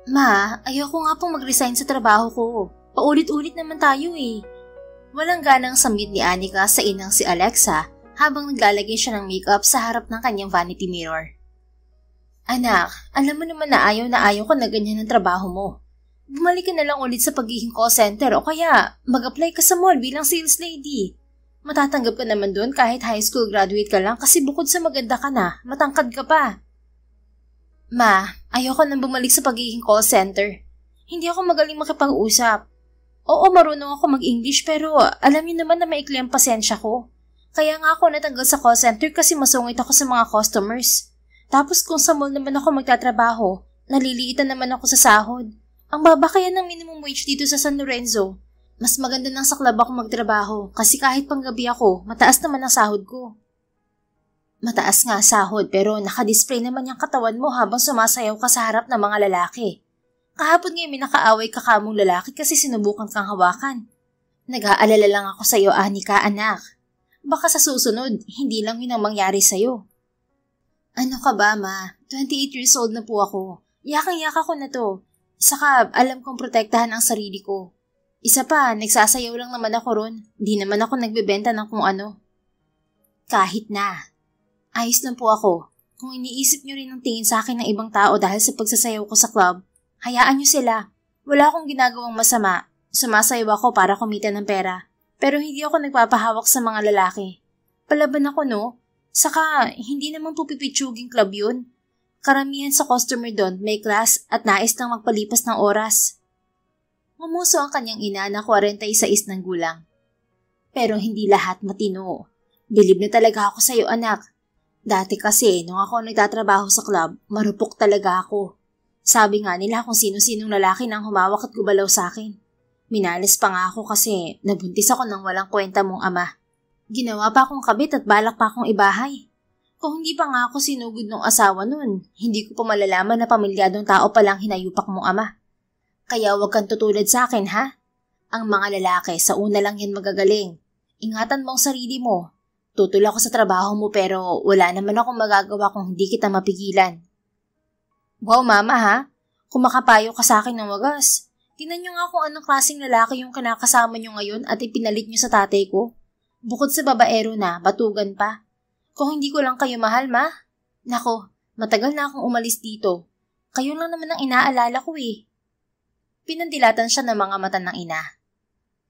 Ma, ayoko nga pong mag-resign sa trabaho ko. Paulit-ulit naman tayo eh. Walang ganang samit ni Anika sa inang si Alexa habang naglalagay siya ng makeup sa harap ng kanyang vanity mirror. Anak, alam mo naman na ayaw ko na ganyan ang trabaho mo. Bumalik ka na lang ulit sa pagiging call center o kaya mag-apply ka sa mall bilang sales lady. Matatanggap ka naman doon kahit high school graduate ka lang kasi bukod sa maganda ka na, matangkad ka pa. Ma, ayoko nang bumalik sa pagiging call center. Hindi ako magaling makipag-usap. Oo, marunong ako mag-English pero alam niyo naman na maikli ang pasensya ko. Kaya nga ako natanggal sa call center kasi masungit ako sa mga customers. Tapos kung sa mall naman ako magtatrabaho, naliliitan naman ako sa sahod. Ang baba kaya ng minimum wage dito sa San Lorenzo. Mas maganda nang sa club ako magtrabaho kasi kahit panggabi ako, mataas naman ang sahod ko. Mataas nga sahod pero nakadisplay naman yung katawan mo habang sumasayaw ka sa harap ng mga lalaki. Kahapon ngayon may nakaaway ka kamong lalaki kasi sinubukan kang hawakan. Nag-aalala lang ako sa iyo, Anika, anak. Baka sa susunod, hindi lang yun ang mangyari sa'yo. Ano ka ba, ma? 28 years old na po ako. Yakang-yaka ko na to. Saka alam kong protektahan ang sarili ko. Isa pa, nagsasayaw lang naman ako ron. Di naman ako nagbebenta ng kung ano. Kahit na. Ayos lang po ako. Kung iniisip nyo rin ang tingin sa akin ng ibang tao dahil sa pagsasayaw ko sa club, hayaan nyo sila. Wala akong ginagawang masama. Sumasayaw ako para kumita ng pera. Pero hindi ako nagpapahawak sa mga lalaki. Palaban ako, no? Saka, hindi naman po pipitsuging club yun. Karamihan sa customer doon may class at nais lang magpalipas ng oras. Ngumuso ang kanyang ina na 46 ng gulang. Pero hindi lahat matino. Bilib na talaga ako sa iyo, anak. Dati kasi, nung ako nagtatrabaho sa club, marupok talaga ako. Sabi nga nila kung sino-sinong lalaki nang humawak at gubalaw sa akin. Minalis pa nga ako kasi nabuntis ako ng walang kwenta mong ama. Ginawa pa akong kabit at balak pa akong ibahay. Kung hindi pa nga ako sinugod ng asawa nun, hindi ko pa malalaman na pamilyadong tao palang hinayupak mong ama. Kaya huwag kang tutulad sa akin, ha? Ang mga lalaki, sa una lang yan magagaling. Ingatan mo ang sarili mo. Tutul ako sa trabaho mo pero wala naman akong magagawa kung hindi kita mapigilan. Wow, mama, ha? Kung makapayo ka sa akin ng wagas. Tingnan nyo nga kung anong klaseng lalaki yung kinakasama nyo ngayon at ipinalit nyo sa tatay ko. Bukod sa babaero na, batugan pa. Kung hindi ko lang kayo mahal, ma? Nako, matagal na akong umalis dito. Kayo lang naman ang inaalala ko eh. Pinandilatan siya ng mga mata ng ina.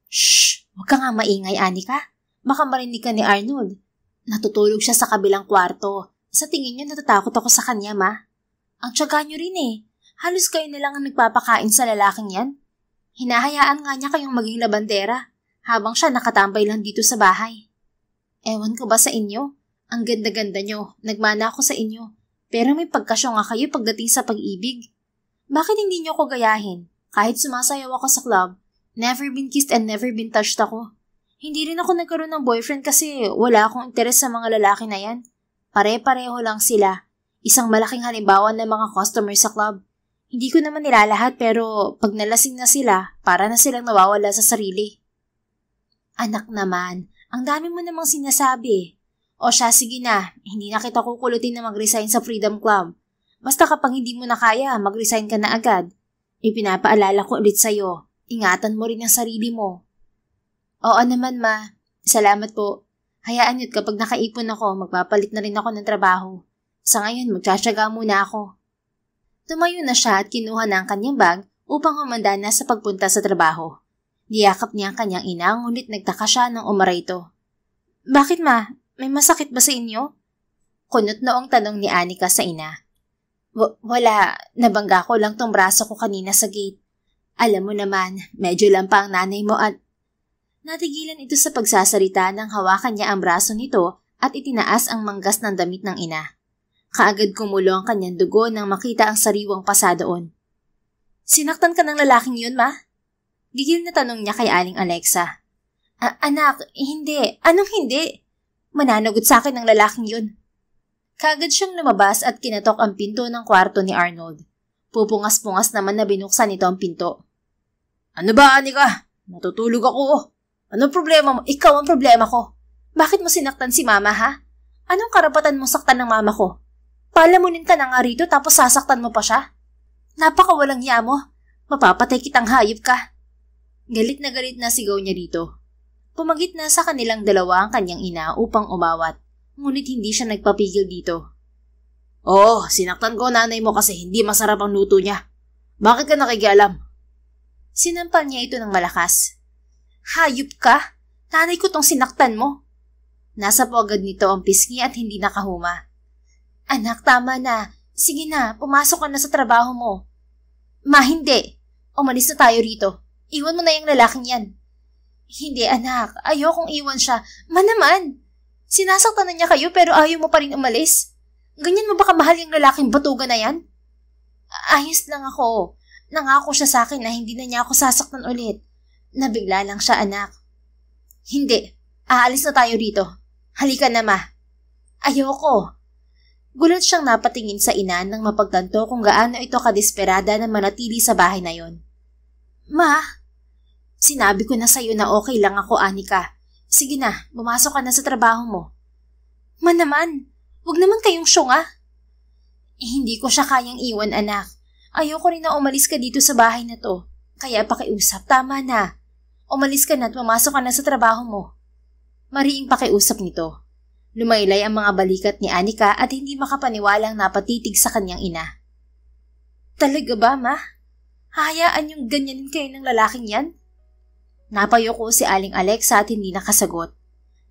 Shh! Huwag ka nga maingay, Anika. Baka marinig ka ni Arnold. Natutulog siya sa kabilang kwarto. Sa tingin niyo natatakot ako sa kanya, ma? Ang tiyaga niyo rin eh. Halos kayo na lang ang nagpapakain sa lalaking yan. Hinahayaan nga niya kayong maging labandera habang siya nakatambay lang dito sa bahay. Ewan ko ba sa inyo? Ang ganda-ganda nyo, nagmana ako sa inyo. Pero may pagkasyo nga kayo pagdating sa pag-ibig. Bakit hindi nyo ko gayahin? Kahit sumasayaw ako sa club, never been kissed and never been touched ako. Hindi rin ako nagkaroon ng boyfriend kasi wala akong interes sa mga lalaki na yan. Pare-pareho lang sila. Isang malaking halimbawa ng mga customers sa club. Hindi ko naman nilalahat pero pag nalasing na sila, para na silang nawawala sa sarili. Anak naman, ang dami mo namang sinasabi. O siya, sige na, hindi na kita kukulutin na mag-resign sa Freedom Club. Basta kapag hindi mo na kaya, mag-resign ka na agad. Ipinapaalala ko ulit sa'yo, ingatan mo rin ang sarili mo. Oo naman, ma. Salamat po. Hayaan niyo't kapag nakaipon ako, magpapalit na rin ako ng trabaho. Sa ngayon, magtsatsaga muna ako. Tumayo na siya at kinuha na ang kanyang bag upang humanda na sa pagpunta sa trabaho. Niyakap niya ang kanyang ina, ngunit nagtaka siya nang umaray ito. Bakit, ma? May masakit ba sa inyo? Kunot noong tanong ni Anika sa ina. Wala, nabangga ko lang tong braso ko kanina sa gate. Alam mo naman, medyo lang pa ang nanay mo at... Natigilan ito sa pagsasarita nang hawakan niya ang braso nito at itinaas ang manggas ng damit ng ina. Kaagad kumulo ang kanyang dugo nang makita ang sariwang pasa doon. Sinaktan ka ng lalaking yun, ma? Gigil na tanong niya kay Aling Alexa. Anak, hindi. Anong hindi? Mananagot sa akin ng lalaking yun. Kaagad siyang lumabas at kinatok ang pinto ng kwarto ni Arnold. Pupungas-pungas naman na binuksan nito ang pinto. Ano ba, Anika? Natutulog ako. Anong problema mo? Ikaw ang problema ko. Bakit mo sinaktan si mama, ha? Anong karapatan mong saktan ng mama ko? Palamunin ka na nga rito tapos sasaktan mo pa siya? Napakawalang hiya mo. Mapapatay kitang hayop ka. Galit na sigaw niya dito. Pumagit na sa kanilang dalawa ang kanyang ina upang umawat, ngunit hindi siya nagpapigil dito. Oo, sinaktan ko nanay mo kasi hindi masarap ang luto niya. Bakit ka nakikialam? Sinampal niya ito ng malakas. Hayop ka? Nanay ko tong sinaktan mo. Nasa po agad nito ang pisngi at hindi nakahuma. Anak, tama na. Sige na, pumasok ka na sa trabaho mo. Ma, hindi. Umalis na tayo rito. Iwan mo na yung lalaking yan. Hindi, anak. Ayokong iwan siya. Ma naman. Sinasaktan na niya kayo pero ayaw mo pa rin umalis. Ganyan mo ba kamahal yung lalaking batuga na yan? Ayos lang ako. Nangako siya sa akin na hindi na niya ako sasaktan ulit. Nabigla lang siya, anak. Hindi. Aalis na tayo rito. Halika na, ma. Ayoko. Gulat siyang napatingin sa ina nang mapagtanto kung gaano ito kadesperada na manatili sa bahay na yon. Ma, sinabi ko na sa'yo na okay lang ako, Anika. Sige na, bumasok ka na sa trabaho mo. Ma naman, huwag naman kayong syunga. Hindi ko siya kayang iwan, anak. Ayoko rin na umalis ka dito sa bahay na to. Kaya pakiusap, tama na. Umalis ka na at pumasok ka na sa trabaho mo. Mariing pakiusap nito. Lumaylay ang mga balikat ni Anika at hindi makapaniwalang napatitig sa kanyang ina. Talaga ba, ma? Hayaan yung ganyanin kayo ng lalaking yan? Napayoko si Aling Alexa at hindi nakasagot.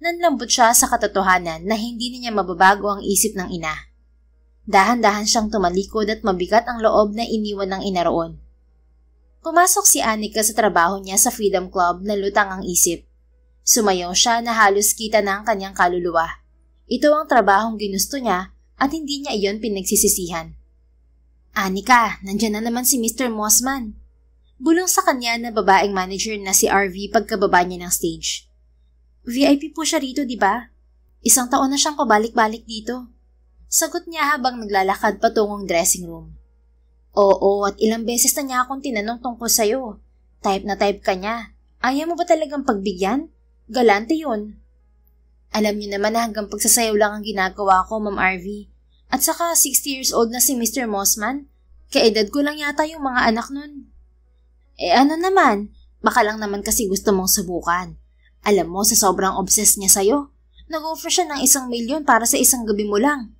Nanlambot siya sa katotohanan na hindi niya mababago ang isip ng ina. Dahan-dahan siyang tumalikod at mabigat ang loob na iniwan ng ina roon. Pumasok si Anika sa trabaho niya sa Freedom Club na lutang ang isip. Sumayaw siya na halos kita na ang kanyang kaluluwa. Ito ang trabahong ginusto niya at hindi niya iyon pinagsisisihan. Anika, nandyan na naman si Mr. Mossman. Bulong sa kanya na babaeng manager na si RV pagkababa niya ng stage. VIP po siya rito, di ba? 1 taon na siyang pabalik-balik dito. Sagot niya habang naglalakad patungong dressing room. Oo, at ilang beses na niya akong tinanong tungkol sa'yo. Type na type ka niya. Ayaw mo ba talagang pagbigyan? Galante yun. Alam niyo naman na hanggang pagsasayaw lang ang ginagawa ko, Ma'am RV. At saka 60 years old na si Mr. Mossman. Kaedad ko lang yata yung mga anak nun. Ano naman? Baka lang naman kasi gusto mong subukan. Alam mo, sa sobrang obsessed niya sa'yo, nag-offer siya ng 1 milyon para sa isang gabi mo lang.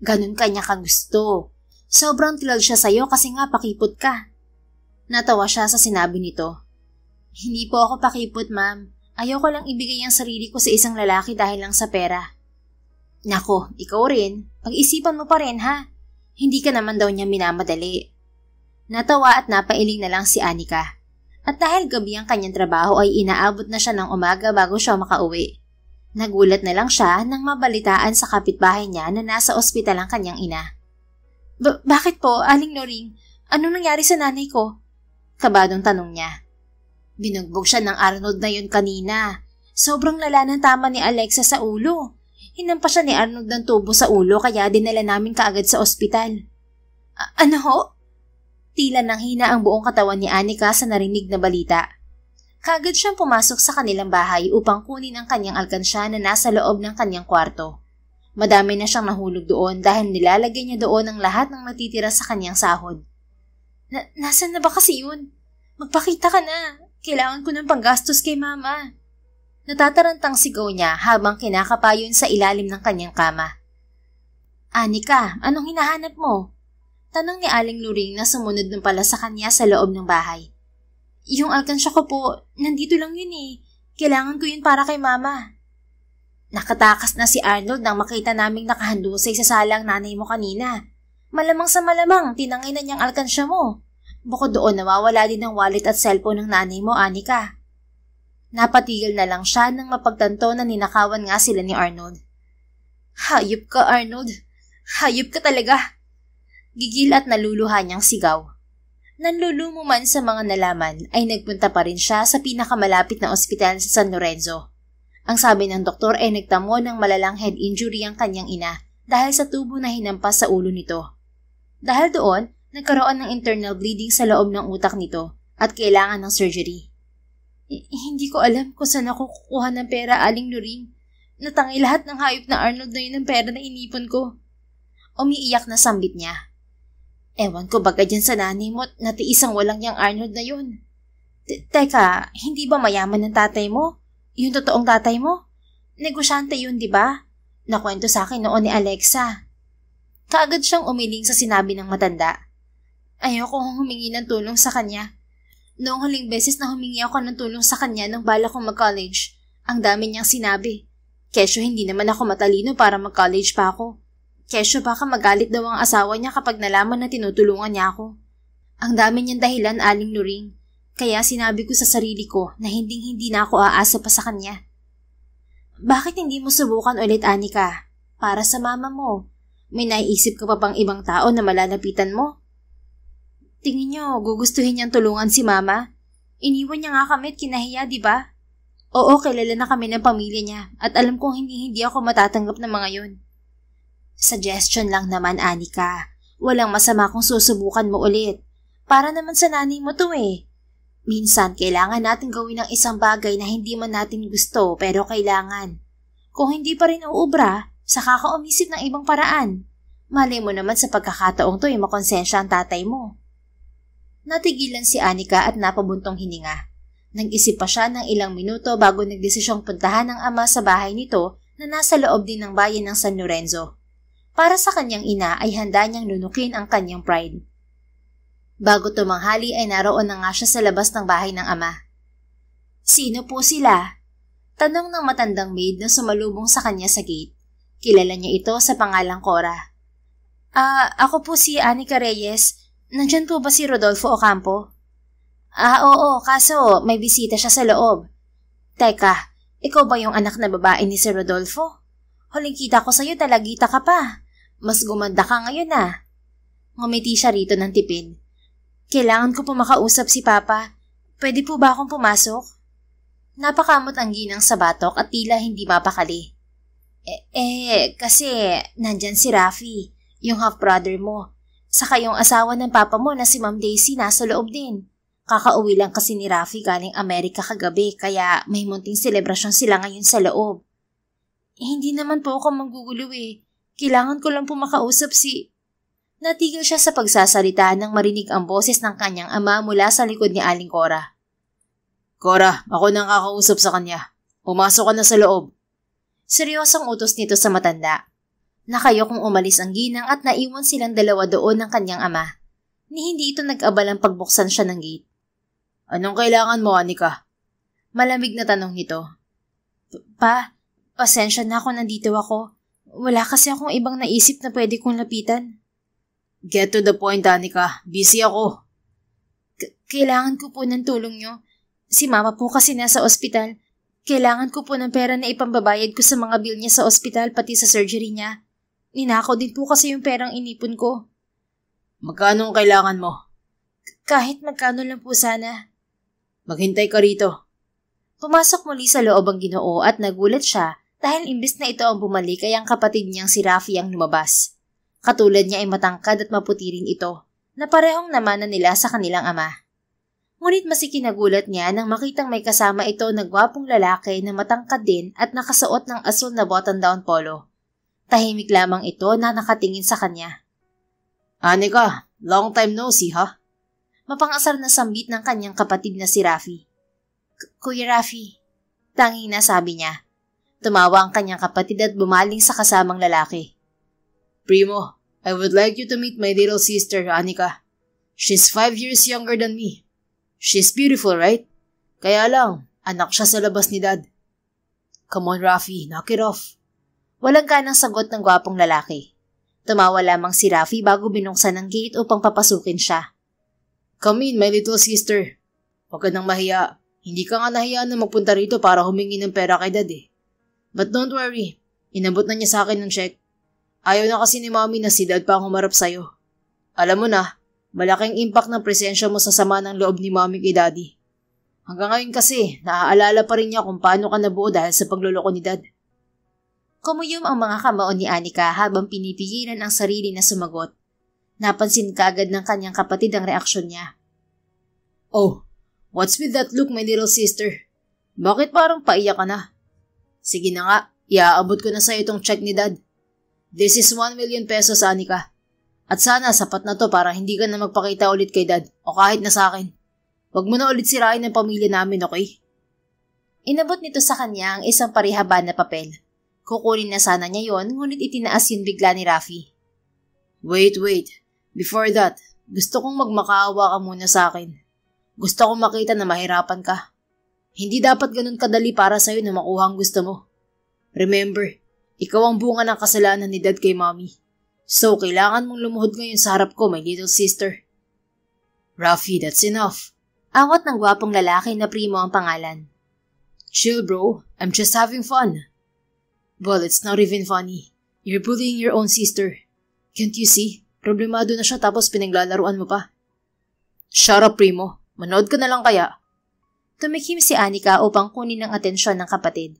Ganun kanya ka gusto. Sobrang tilal siya sa'yo kasi nga pakipot ka. Natawa siya sa sinabi nito. Hindi po ako pakipot, ma'am. Ayoko lang ibigay ang sarili ko sa isang lalaki dahil lang sa pera. Nako, ikaw rin. Pag-isipan mo pa rin, ha? Hindi ka naman daw niya minamadali. Natawa at napailing na lang si Anika. At dahil gabi ang kanyang trabaho ay inaabot na siya ng umaga bago siya makauwi. Nagulat na lang siya nang mabalitaan sa kapitbahay niya na nasa ospital ang kanyang ina. Bakit po, Aling Loring? Anong nangyari sa nanay ko? Kabadong tanong niya. Binugbog siya ng Arnold na yun kanina. Sobrang lala ng tama ni Alexa sa ulo. Hinampas siya ni Arnold ng tubo sa ulo kaya dinala namin kaagad sa ospital. Ano ho? Tila nang hina ang buong katawan ni Anika sa narinig na balita. Kaagad siyang pumasok sa kanilang bahay upang kunin ang kanyang alkansya na nasa loob ng kanyang kwarto. Madami na siyang nahulog doon dahil nilalagay niya doon ang lahat ng natitira sa kanyang sahod. Nasaan na ba kasi yun? Magpakita ka na. Kailangan ko ng panggastos kay mama. Natatarantang sigaw niya habang kinakapayon sa ilalim ng kanyang kama. Anika, anong hinahanap mo? Tanong ni Aling Luring na sumunod nun pala sa kanya sa loob ng bahay. Yung alkansya ko po, nandito lang yun eh. Kailangan ko yun para kay mama. Nakatakas na si Arnold nang makita naming nakahandusay sa salang nanay mo kanina. Malamang sa malamang, tinangay na niyang alkansya mo. Bukod doon, nawawala din ang wallet at cellphone ng nanay mo, Anika. Napatigil na lang siya nang mapagtanto na ninakawan nga sila ni Arnold. Hayop ka, Arnold. Hayop ka talaga. Gigil at naluluha niyang sigaw. Nanlulumo man sa mga nalaman ay nagpunta pa rin siya sa pinakamalapit na ospital sa San Lorenzo. Ang sabi ng doktor ay nagtamo ng malalang head injury ang kanyang ina dahil sa tubo na hinampas sa ulo nito. Dahil doon, nagkaroon ng internal bleeding sa loob ng utak nito at kailangan ng surgery. Hindi ko alam kung saan ako kukuha ng pera, Aling Loring. Natangay lahat ng hayop na Arnold na yun ng pera na inipon ko. Umiiyak na sambit niya. Ewan ko baga dyan sa nanay mo at natiisang walang yang Arnold na yun. Teka, hindi ba mayaman ng tatay mo? Yung totoong tatay mo? Negosyante yun, di ba? Nakwento sa akin noon ni Alexa. Kaagad siyang umiling sa sinabi ng matanda. Ayoko humingi ng tulong sa kanya. Noong huling beses na humingi ako ng tulong sa kanya nung bala kong mag-college, ang dami niyang sinabi. Kesyo hindi naman ako matalino para mag-college pa ako. Kesyo baka magalit daw ang asawa niya kapag nalaman na tinutulungan niya ako. Ang dami niyang dahilan, Aling Nuring. Kaya sinabi ko sa sarili ko na hindi na ako aasa pa sa kanya. Bakit hindi mo subukan ulit, Anika? Para sa mama mo. May naiisip ka pa bang ibang tao na malalapitan mo? Tingin niyo, gugustuhin niyang tulungan si mama? Iniwan niya nga kami at kinahiya, di ba? Oo, kilala na kami ng pamilya niya at alam kong hindi ako matatanggap ng mga yun. Suggestion lang naman, Anika. Walang masama kung susubukan mo ulit. Para naman sa nanay mo to eh. Minsan, kailangan natin gawin ang isang bagay na hindi man natin gusto pero kailangan. Kung hindi pa rin uubra, saka ka umisip ng ibang paraan. Malay mo naman sa pagkakataong to ay makonsensya ang tatay mo. Natigilan si Anika at napabuntong hininga. Nag-isip pa siya ng ilang minuto bago nagdesisyong puntahan ng ama sa bahay nito na nasa loob din ng bayan ng San Lorenzo. Para sa kanyang ina ay handa niyang lunukin ang kanyang pride. Bago tumanghali ay naroon na nga siya sa labas ng bahay ng ama. Sino po sila? Tanong ng matandang maid na sumalubong sa kanya sa gate. Kilala niya ito sa pangalang Cora. Ako po si Anika Reyes. Nandyan po ba si Rodolfo Ocampo? Oo, kaso may bisita siya sa loob. Teka, ikaw ba yung anak na babae ni si Rodolfo? Huling kita ko sa'yo talagita ka pa. Mas gumanda ka ngayon ah. Ngumiti siya rito ng tipid. Kailangan ko po makausap si Papa. Pwede po ba akong pumasok? Napakamot ang ginang sa batok at tila hindi mapakali. Kasi nandyan si Rafi, yung half-brother mo. Saka yung asawa ng papa mo na si Ma'am Daisy nasa loob din. Kakauwi lang kasi ni Rafi galing Amerika kagabi kaya may munting selebrasyon sila ngayon sa loob. Hindi naman po ako manggugulo eh. Kailangan ko lang po makausap si... Natigil siya sa pagsasalita nang marinig ang boses ng kanyang ama mula sa likod ni Aling Cora. Cora, ako nang kakausap sa kanya. Pumasok ka na sa loob. Seryosong utos nito sa matanda. Nakayokong umalis ang ginang at naiwan silang dalawa doon ng kanyang ama. Ni hindi ito nag-abalang pagbuksan siya ng gate. Anong kailangan mo, Anika? Malamig na tanong nito. Pasensya na ako nandito ako. Wala kasi akong ibang naisip na pwede kong lapitan. Get to the point, Anika. Busy ako. Kailangan ko po ng tulong nyo. Si mama po kasi nasa ospital. Kailangan ko po ng pera na ipambabayad ko sa mga bill niya sa ospital pati sa surgery niya. Ninakaw din po kasi yung perang inipon ko. Magkano ang kailangan mo? Kahit magkano lang po sana. Maghintay ka rito. Pumasok muli sa loob ang Ginoo at nagulat siya dahil imbis na ito ang bumalik ay ang kapatid niyang si Rafi ang lumabas. Katulad niya ay matangkad at maputi rin ito na parehong namanan nila sa kanilang ama. Ngunit mas ikinagulat niya nang makitang may kasama ito na gwapong lalaki na matangkad din at nakasuot ng asul na button-down polo. Tahimik lamang ito na nakatingin sa kanya. Anika, long time no see ha? Mapangasar na sambit ng kanyang kapatid na si Rafi. Kuya Rafi, tanging nasabi niya. Tumawa ang kanyang kapatid at bumaling sa kasamang lalaki. Primo, I would like you to meet my little sister, Anika. She's 5 years younger than me. She's beautiful, right? Kaya lang, anak siya sa labas ni Dad. Come on, Rafi, knock it off. Walang kanang sagot ng gwapong lalaki. Tumawa lamang si Rafi bago binuksan ang gate upang papasukin siya. Come in, my little sister. Huwag ka nang mahiya. Hindi ka nga nahiya na magpunta rito para humingi ng pera kay Dad eh. But don't worry, inabot na niya sa akin ng check. Ayaw na kasi ni Mommy na si Dad pa ang humarap sa'yo. Alam mo na, malaking impact ng presensya mo sa sama ng loob ni Mommy kay Daddy. Hanggang ngayon kasi, naaalala pa rin niya kung paano ka nabuo dahil sa pagluloko ni Dad. Kumuyom ang mga kamao ni Anika habang pinipigilan ang sarili na sumagot. Napansin kaagad ng kanyang kapatid ang reaksyon niya. Oh, what's with that look, my little sister? Bakit parang paiyak ka na? Sige na nga, iaabot ko na sa'yo itong check ni Dad. This is 1 million pesos, Anika. At sana sapat na to para hindi ka na magpakita ulit kay Dad o kahit na sa akin. Huwag mo na ulit sirain ang pamilya namin, okay? Inabot nito sa kanya ang isang parihaba na papel. Kukunin na sana niya yon, ngunit itinaas yun bigla ni Rafi. Wait. Before that, gusto kong magmakaawa ka muna sa akin. Gusto kong makita na mahirapan ka. Hindi dapat ganun kadali para sa'yo na makuha ang gusto mo. Remember, ikaw ang bunga ng kasalanan ni Dad kay Mommy. So, kailangan mong lumuhod ngayon sa harap ko, my little sister. Rafi, that's enough. Awat ng gwapong lalaki na Primo ang pangalan. Chill, bro. I'm just having fun. Well, it's not even funny. You're bullying your own sister. Can't you see? Problemado na siya tapos pinaglalaruan mo pa. Shut up, Primo. Manood ka na lang kaya. Tumikim si Anika upang kunin ang atensyon ng kapatid.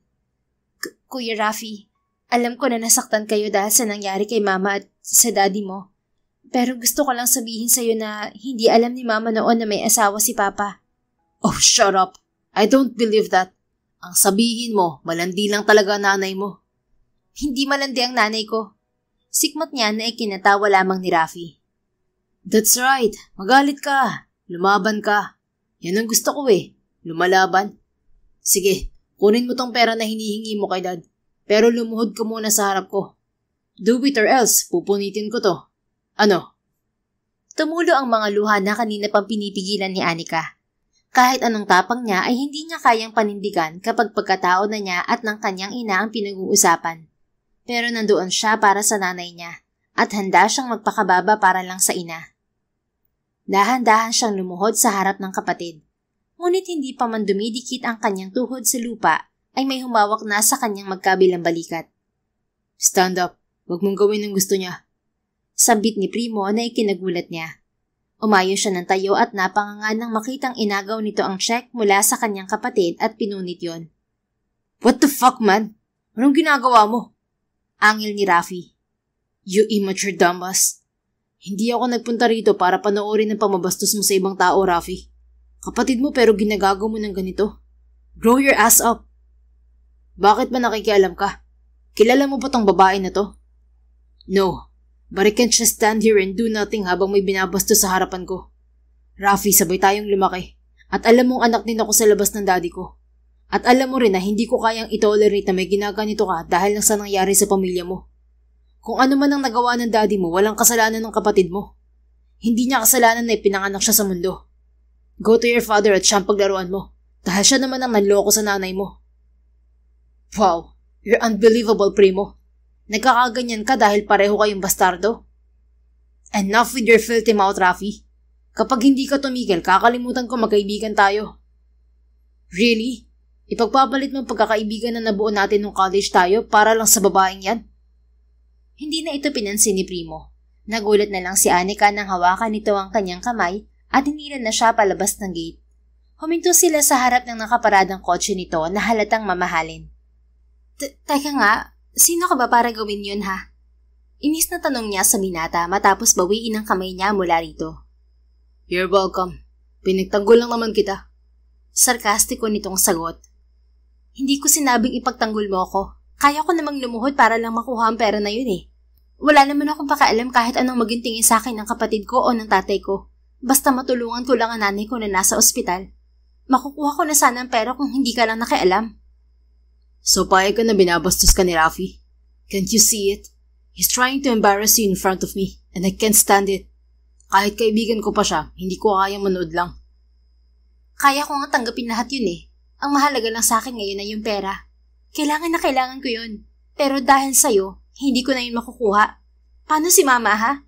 Kuya Rafi, alam ko na nasaktan kayo dahil sa nangyari kay Mama at sa daddy mo. Pero gusto ko lang sabihin sa'yo na hindi alam ni Mama noon na may asawa si Papa. Oh, shut up. I don't believe that. Ang sabihin mo, malandi lang talaga nanay mo. Hindi malandi ang nanay ko. Sikmat niya na ikinatawa lamang ni Rafi. That's right. Magalit ka. Lumaban ka. Yan ang gusto ko eh. Lumalaban. Sige, kunin mo tong pera na hinihingi mo kay Dad. Pero lumuhod ka muna sa harap ko. Do it or else, pupunitin ko to. Ano? Tumulo ang mga luha na kanina pang pinipigilan ni Anika. Kahit anong tapang niya ay hindi niya kayang panindigan kapag pagkatao na niya at ng kanyang ina ang pinag-uusapan. Pero nandoon siya para sa nanay niya at handa siyang magpakababa para lang sa ina. Dahan-dahan siyang lumuhod sa harap ng kapatid. Ngunit hindi pa man dumidikit ang kanyang tuhod sa lupa ay may humawak na sa kanyang magkabilang balikat. Stand up. Huwag mong gawin ang gusto niya. Sambit ni Primo na ikinagulat niya. Umayo siya ng tayo at napanganga nang makitang inagaw nito ang check mula sa kanyang kapatid at pinunit yon. What the fuck, man? Anong ginagawa mo? Angil ni Rafi. You immature dumbass. Hindi ako nagpunta rito para panoorin ang pamabastos mo sa ibang tao, Rafi. Kapatid mo pero ginagago mo ng ganito. Grow your ass up. Bakit ba nakikialam ka? Kilala mo ba tong babae na to? No. But I can't just stand here and do nothing habang may binabastos sa harapan ko. Rafi, sabay tayong lumaki. At alam mong anak din ako sa labas ng daddy ko. At alam mo rin na hindi ko kayang itolerate na may ginaganito ka dahil lang sa nangyari sa pamilya mo. Kung ano man ang nagawa ng daddy mo, walang kasalanan ng kapatid mo. Hindi niya kasalanan na ipinanganak siya sa mundo. Go to your father at siyang paglaruan mo. Dahil siya naman ang nanloko sa nanay mo. Wow, you're unbelievable, Primo. Nagkakaganyan ka dahil pareho kayong bastardo? Enough with your filthy mouth, Rafi. Kapag hindi ka tumigil, kakalimutan ko magkaibigan tayo. Really? Ipagpapalit mo ang pagkakaibigan na nabuo natin nung college tayo para lang sa babaeng yan? Hindi na ito pinansin ni Primo. Nagulat na lang si Anika nang hawakan nito ang kanyang kamay at hinilan na siya palabas ng gate. Huminto sila sa harap ng nakaparadang kotse nito na halatang mamahalin. Teka nga, sino ka ba para gawin yun ha? Inis na tanong niya sa binata matapos bawiin ang kamay niya mula rito. You're welcome. Pinagtanggol lang naman kita. Sarkastiko nitong sagot. Hindi ko sinabing ipagtanggol mo ako. Kaya ko namang lumuhod para lang makuha ang pera na yun eh. Wala naman akong pakialam kahit anong maging tingin sa akin ng kapatid ko o ng tatay ko. Basta matulungan ko lang ang nanay ko na nasa ospital. Makukuha ko na sana ang pera kung hindi ka lang nakialam. So payag ka na binabastos ka ni Rafi? Can't you see it? He's trying to embarrass you in front of me and I can't stand it. Kahit kaibigan ko pa siya, hindi ko kayang manood lang. Kaya ko nga tanggapin lahat yun eh. Ang mahalaga lang sa akin ngayon ay yung pera. Kailangan na kailangan ko yun. Pero dahil sa'yo, hindi ko na yun makukuha. Paano si Mama ha?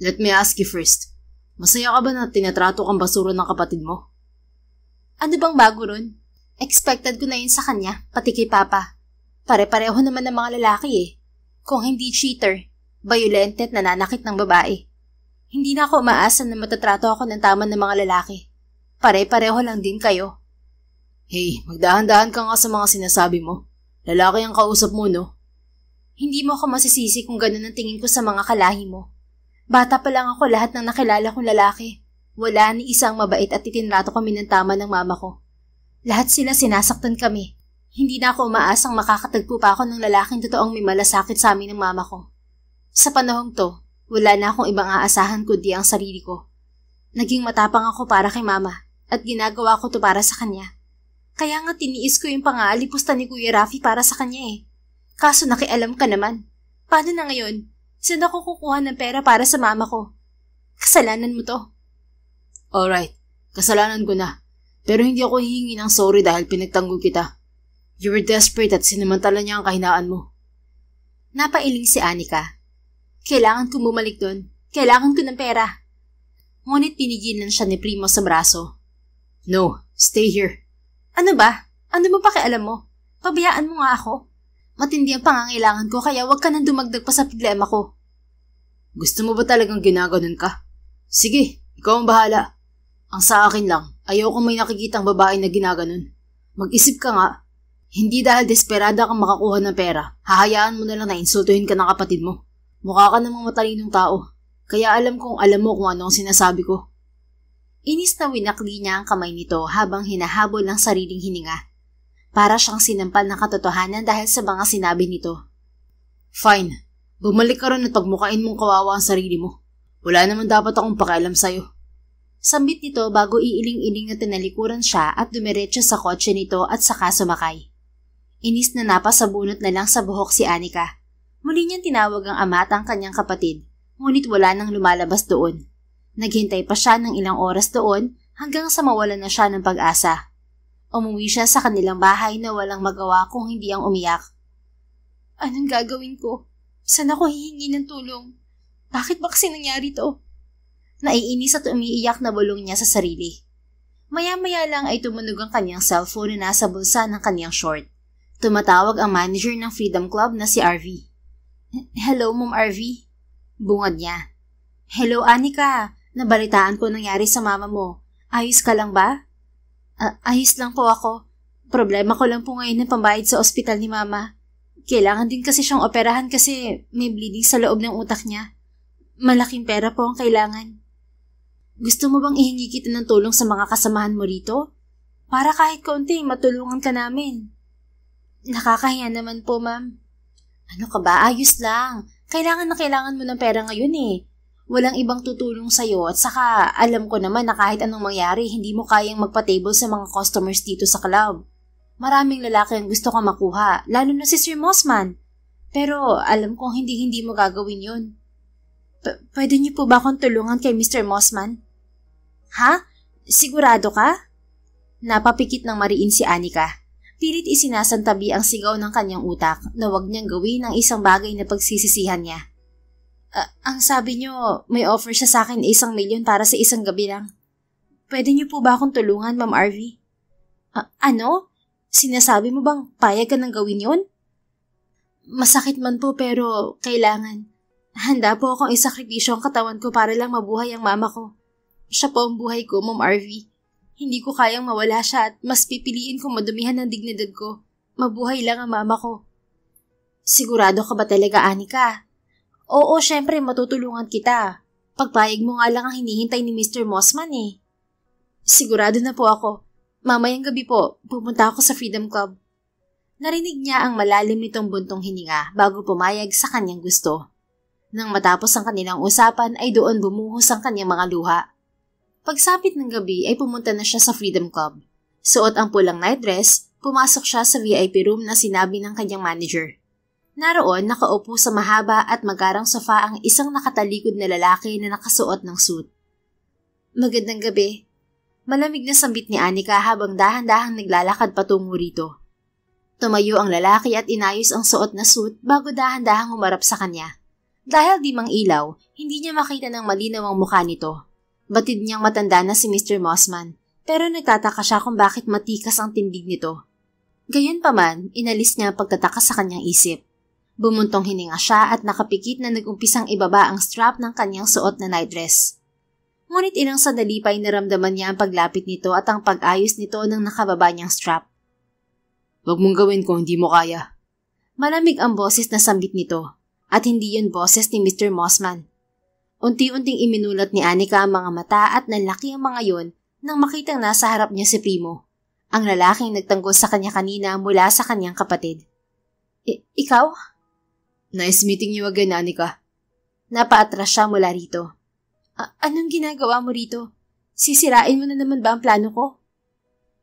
Let me ask you first. Masaya ka ba na tinatrato kang basura ng kapatid mo? Ano bang bago ron? Expected ko na yun sa kanya, pati kay Papa. Pare-pareho naman ng mga lalaki eh. Kung hindi cheater, violent at nananakit ng babae. Hindi na ako umaasa na matatrato ako ng tama ng mga lalaki. Pare-pareho lang din kayo. Hey, magdahan-dahan ka nga sa mga sinasabi mo. Lalaki ang kausap mo, no? Hindi mo ako masisisi kung ganun ang tingin ko sa mga kalahi mo. Bata pa lang ako lahat ng nakilala kong lalaki. Wala ni isang mabait at itinrato kami ng tama ng mama ko. Lahat sila sinasaktan kami. Hindi na ako umaasang makakatagpo pa ako ng lalaking totoong may malasakit sa amin ng mama ko. Sa panahong to, Wala na akong ibang aasahan kundi ang sarili ko. Naging matapang ako para kay mama at ginagawa ko to para sa kanya. Kaya nga tiniis ko yung pangaalipusta ni Kuya Rafi para sa kanya eh. Kaso nakialam ka naman. Paano na ngayon? Saan ako kukuha ng pera para sa mama ko? Kasalanan mo to. Alright, kasalanan ko na. Pero hindi ako hihingi ng sorry dahil pinagtanggol kita. You were desperate at sinamantala niya ang kahinaan mo. Napailing si Anika. Kailangan ko bumalik doon. Kailangan ko ng pera. Ngunit pinigilan siya ni Primo sa braso. No, stay here. Ano ba? Ano ba pakialam mo? Pabayaan mo nga ako. Matindi ang pangangailangan ko kaya huwag ka nang dumagdag pa sa problema ko. Gusto mo ba talagang ginaganon ka? Sige, ikaw ang bahala. Ang sa akin lang, ayaw kong may nakikitang babae na ginaganon. Mag-isip ka nga. Hindi dahil desperada kang makakuha ng pera, hahayaan mo na lang na insultuhin ka ng kapatid mo. Mukha ka namang matalinong tao, kaya alam kong alam mo kung ano ang sinasabi ko. Inis na winakli niya ang kamay nito habang hinahabol ng sariling hininga. Para siyang sinampal ng katotohanan dahil sa mga sinabi nito. Fine, bumalik ka ron at pagmukain mong kawawa ang sarili mo. Wala naman dapat akong pakialam sa'yo. Sambit nito bago iiling-iling na tinalikuran siya at dumiretso sa kotse nito at saka sumakay. Inis na napasabunot na lang sa buhok si Anika. Muli niyang tinawag ang ama at ang kanyang kapatid, ngunit wala nang lumalabas doon. Naghintay pa siya ng ilang oras doon hanggang sa mawalan na siya ng pag-asa. Umuwi siya sa kanilang bahay na walang magawa kung hindi ang umiyak. Anong gagawin ko? Saan ako hihingi ng tulong? Bakit ba kasi nangyari to? Naiinis at umiiyak na bulong niya sa sarili. Maya-maya lang ay tumunog ang kanyang cellphone na nasa bulsa ng kanyang short. Tumatawag ang manager ng Freedom Club na si RV. Hello, Ma'am RV. Bungad niya. Hello, Anika. Nabalitaan ko nangyari sa mama mo. Ayos ka lang ba? Ayos lang po ako. Problema ko lang po ngayon ng pambayad sa ospital ni mama. Kailangan din kasi siyang operahan kasi may bleeding sa loob ng utak niya. Malaking pera po ang kailangan. Gusto mo bang ihingi kita ng tulong sa mga kasamahan mo rito? Para kahit kaunti, matulungan ka namin. Nakakahiya naman po, ma'am. Ano ka ba? Ayos lang. Kailangan na kailangan mo ng pera ngayon eh. Walang ibang tutulong sa'yo at saka alam ko naman na kahit anong mangyari, hindi mo kayang magpa-table sa mga customers dito sa club. Maraming lalaki ang gusto ka makuha, lalo na si Sir Mossman. Pero alam kong hindi mo gagawin yun. Pwede niyo po ba akong tulungan kay Mr. Mossman? Ha? Sigurado ka? Napapikit ng mariin si Anika. Pilit isinasantabi ang sigaw ng kanyang utak na huwag niyang gawin ang isang bagay na pagsisisihan niya. Ang sabi niyo, may offer siya sa akin 1 milyon para sa isang gabi lang. Pwede niyo po ba akong tulungan, Ma'am RV? Ano? Sinasabi mo bang payag ka nang gawin yun? Masakit man po pero kailangan. Handa po akong isakripisyo ang katawan ko para lang mabuhay ang mama ko. Siya po ang buhay ko, Ma'am RV. Hindi ko kayang mawala siya at mas pipiliin kong madumihan ang dignidad ko. Mabuhay lang ang mama ko. Sigurado ka ba talaga, Anika? Oo, syempre matutulungan kita. Pagpayag mo nga lang ang hinihintay ni Mr. Mossman eh. Sigurado na po ako. Mamayang gabi po, pupunta ako sa Freedom Club. Narinig niya ang malalim nitong buntong hininga bago pumayag sa kanyang gusto. Nang matapos ang kanilang usapan ay doon bumuhos ang kanyang mga luha. Pagsapit ng gabi ay pumunta na siya sa Freedom Club. Suot ang pulang night dress, pumasok siya sa VIP room na sinabi ng kanyang manager. Naroon nakaupo sa mahaba at magarang sofa ang isang nakatalikod na lalaki na nakasuot ng suit. Magandang gabi. Malamig na sambit ni Anika habang dahan-dahang naglalakad patungo rito. Tumayo ang lalaki at inayos ang suot na suit bago dahan-dahang humarap sa kanya. Dahil di mang ilaw, hindi niya makita ng malinaw ang mukha nito. Batid niyang matanda na si Mr. Mossman, pero nagtataka siya kung bakit matikas ang tindig nito. Gayunpaman, inalis niya ang pagtataka sa kanyang isip. Bumuntong hininga siya at nakapikit na nag-umpisang ibaba ang strap ng kanyang suot na nightdress. Ngunit ilang sandali pa ay naramdaman niya ang paglapit nito at ang pag-ayos nito ng nakababa niyang strap. Huwag mong gawin kung hindi mo kaya. Malamig ang boses na sambit nito at hindi yun boses ni Mr. Mossman. Unti-unting iminulat ni Anika ang mga mata at nalaki ang mga yon nang makitang nasa harap niya si Primo, ang lalaking nagtanggol sa kanya kanina mula sa kanyang kapatid. Ikaw? Nice meeting you again, Anika. Napaatras siya mula rito. Anong ginagawa mo rito? Sisirain mo na naman ba ang plano ko?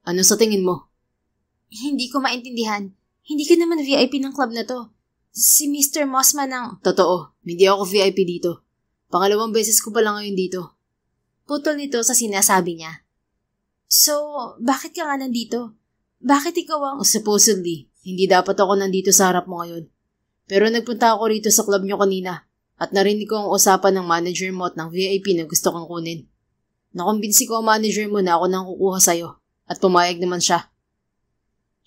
Ano sa tingin mo? Hindi ko maintindihan. Hindi ka naman VIP ng club na to. Si Mr. Mossman ang... Totoo, hindi ako VIP dito. Pangalawang beses ko pa lang ngayon dito. Putol nito sa sinasabi niya. So, bakit ka nga nandito? Bakit ikaw ang... Supposedly, hindi dapat ako nandito sa harap mo ngayon. Pero nagpunta ako rito sa club nyo kanina at narinig ko ang usapan ng manager mo at ng VIP na gusto kang kunin. Nakumbinsi ko ang manager mo na ako nang kukuha sa'yo at pumayag naman siya.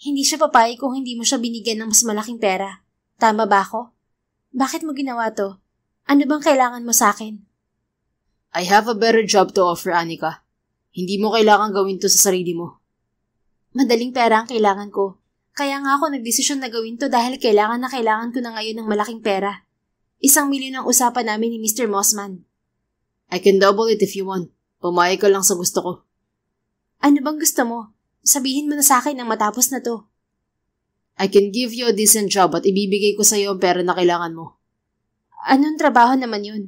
Hindi siya papayag kung hindi mo siya binigyan ng mas malaking pera. Tama ba ako? Bakit mo ginawa to? Ano bang kailangan mo sa akin? I have a better job to offer, Anika. Hindi mo kailangan gawin to sa sarili mo. Madaling pera ang kailangan ko. Kaya nga ako nagdesisyon na gawin to dahil kailangan ko na ngayon ng malaking pera. 1 milyon ang usapan namin ni Mr. Mossman. I can double it if you want. Pumayag ka lang sa gusto ko. Ano bang gusto mo? Sabihin mo na sa akin ang matapos na to. I can give you a decent job at ibibigay ko sa iyo ang pera na kailangan mo. Anong trabaho naman yun?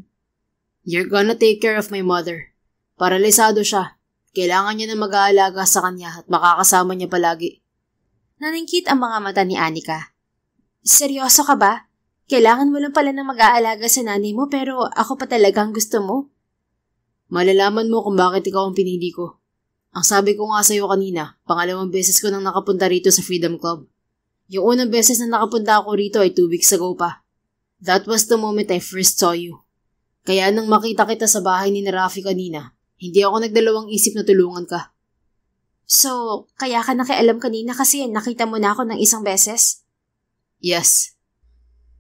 You're gonna take care of my mother. Paralisado siya. Kailangan niya na mag-aalaga sa kanya at makakasama niya palagi. Naningkit ang mga mata ni Anika. Seryoso ka ba? Kailangan mo lang pala ng mag-aalaga sa nanay mo pero ako pa talagang gusto mo? Malalaman mo kung bakit ikaw ang pinili ko. Ang sabi ko nga sa'yo kanina, pangalawang beses ko nang nakapunta rito sa Freedom Club. Yung unang beses na nakapunta ako rito ay 2 weeks ago pa. That was the moment I first saw you. Kaya nang makita kita sa bahay ni Rafi kanina, hindi ako nagdalawang isip na tulungan ka. So, kaya ka nakialam kanina kasi nakita mo na ako ng 1 beses? Yes.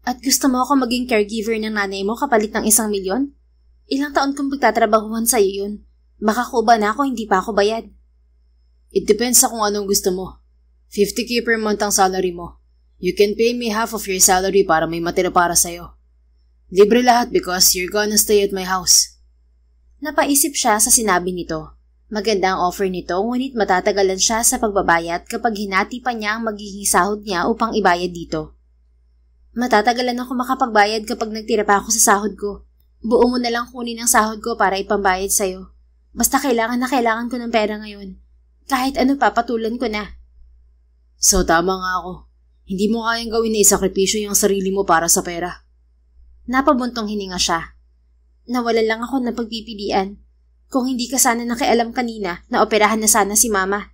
At gusto mo ako maging caregiver ng nanay mo kapalit ng 1 milyon? Ilang taon kong pagtatrabahuhan sa'yo yun. Makakuba na ako, hindi pa ako bayad. It depends sa kung anong gusto mo. 50k per month ang salary mo. You can pay me half of your salary para may matira para sa'yo. Libre lahat because you're gonna stay at my house. Napaisip siya sa sinabi nito. Maganda ang offer nito ngunit matatagalan siya sa pagbabayad kapag hinati pa niya ang magiging sahod niya upang ibayad dito. Matatagalan ako makapagbayad kapag nagtira pa ako sa sahod ko. Buo mo na lang kunin ang sahod ko para ipambayad sa'yo. Basta kailangan ko ng pera ngayon. Kahit ano pa, patulan ko na. So tama nga ako. Hindi mo kayang gawin na isakripisyo yung sarili mo para sa pera. Napabuntong hininga siya. Nawalan lang ako ng pagpipilian. Kung hindi ka sana nakialam kanina, naoperahan na sana si Mama.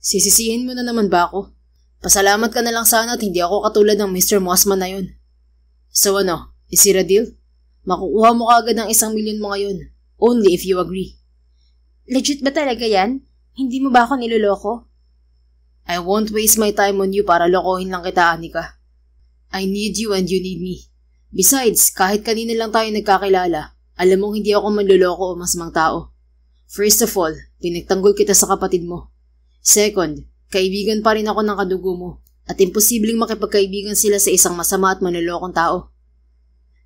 Sisisihin mo na naman ba ako? Pasalamat ka na lang sana at hindi ako katulad ng Mr. Mossman na yun. So ano, is it a deal? Makukuha mo kaagad ng 1 milyon mo ngayon. Only if you agree. Legit ba talaga yan? Hindi mo ba ako niloloko? I won't waste my time on you para lokohin lang kita, Anika. I need you and you need me. Besides, kahit kanina lang tayo nagkakilala, alam mong hindi ako manloloko o masamang tao. First of all, pinagtanggol kita sa kapatid mo. Second, kaibigan pa rin ako ng kadugo mo at imposibleng makipagkaibigan sila sa isang masama at manlolokong tao.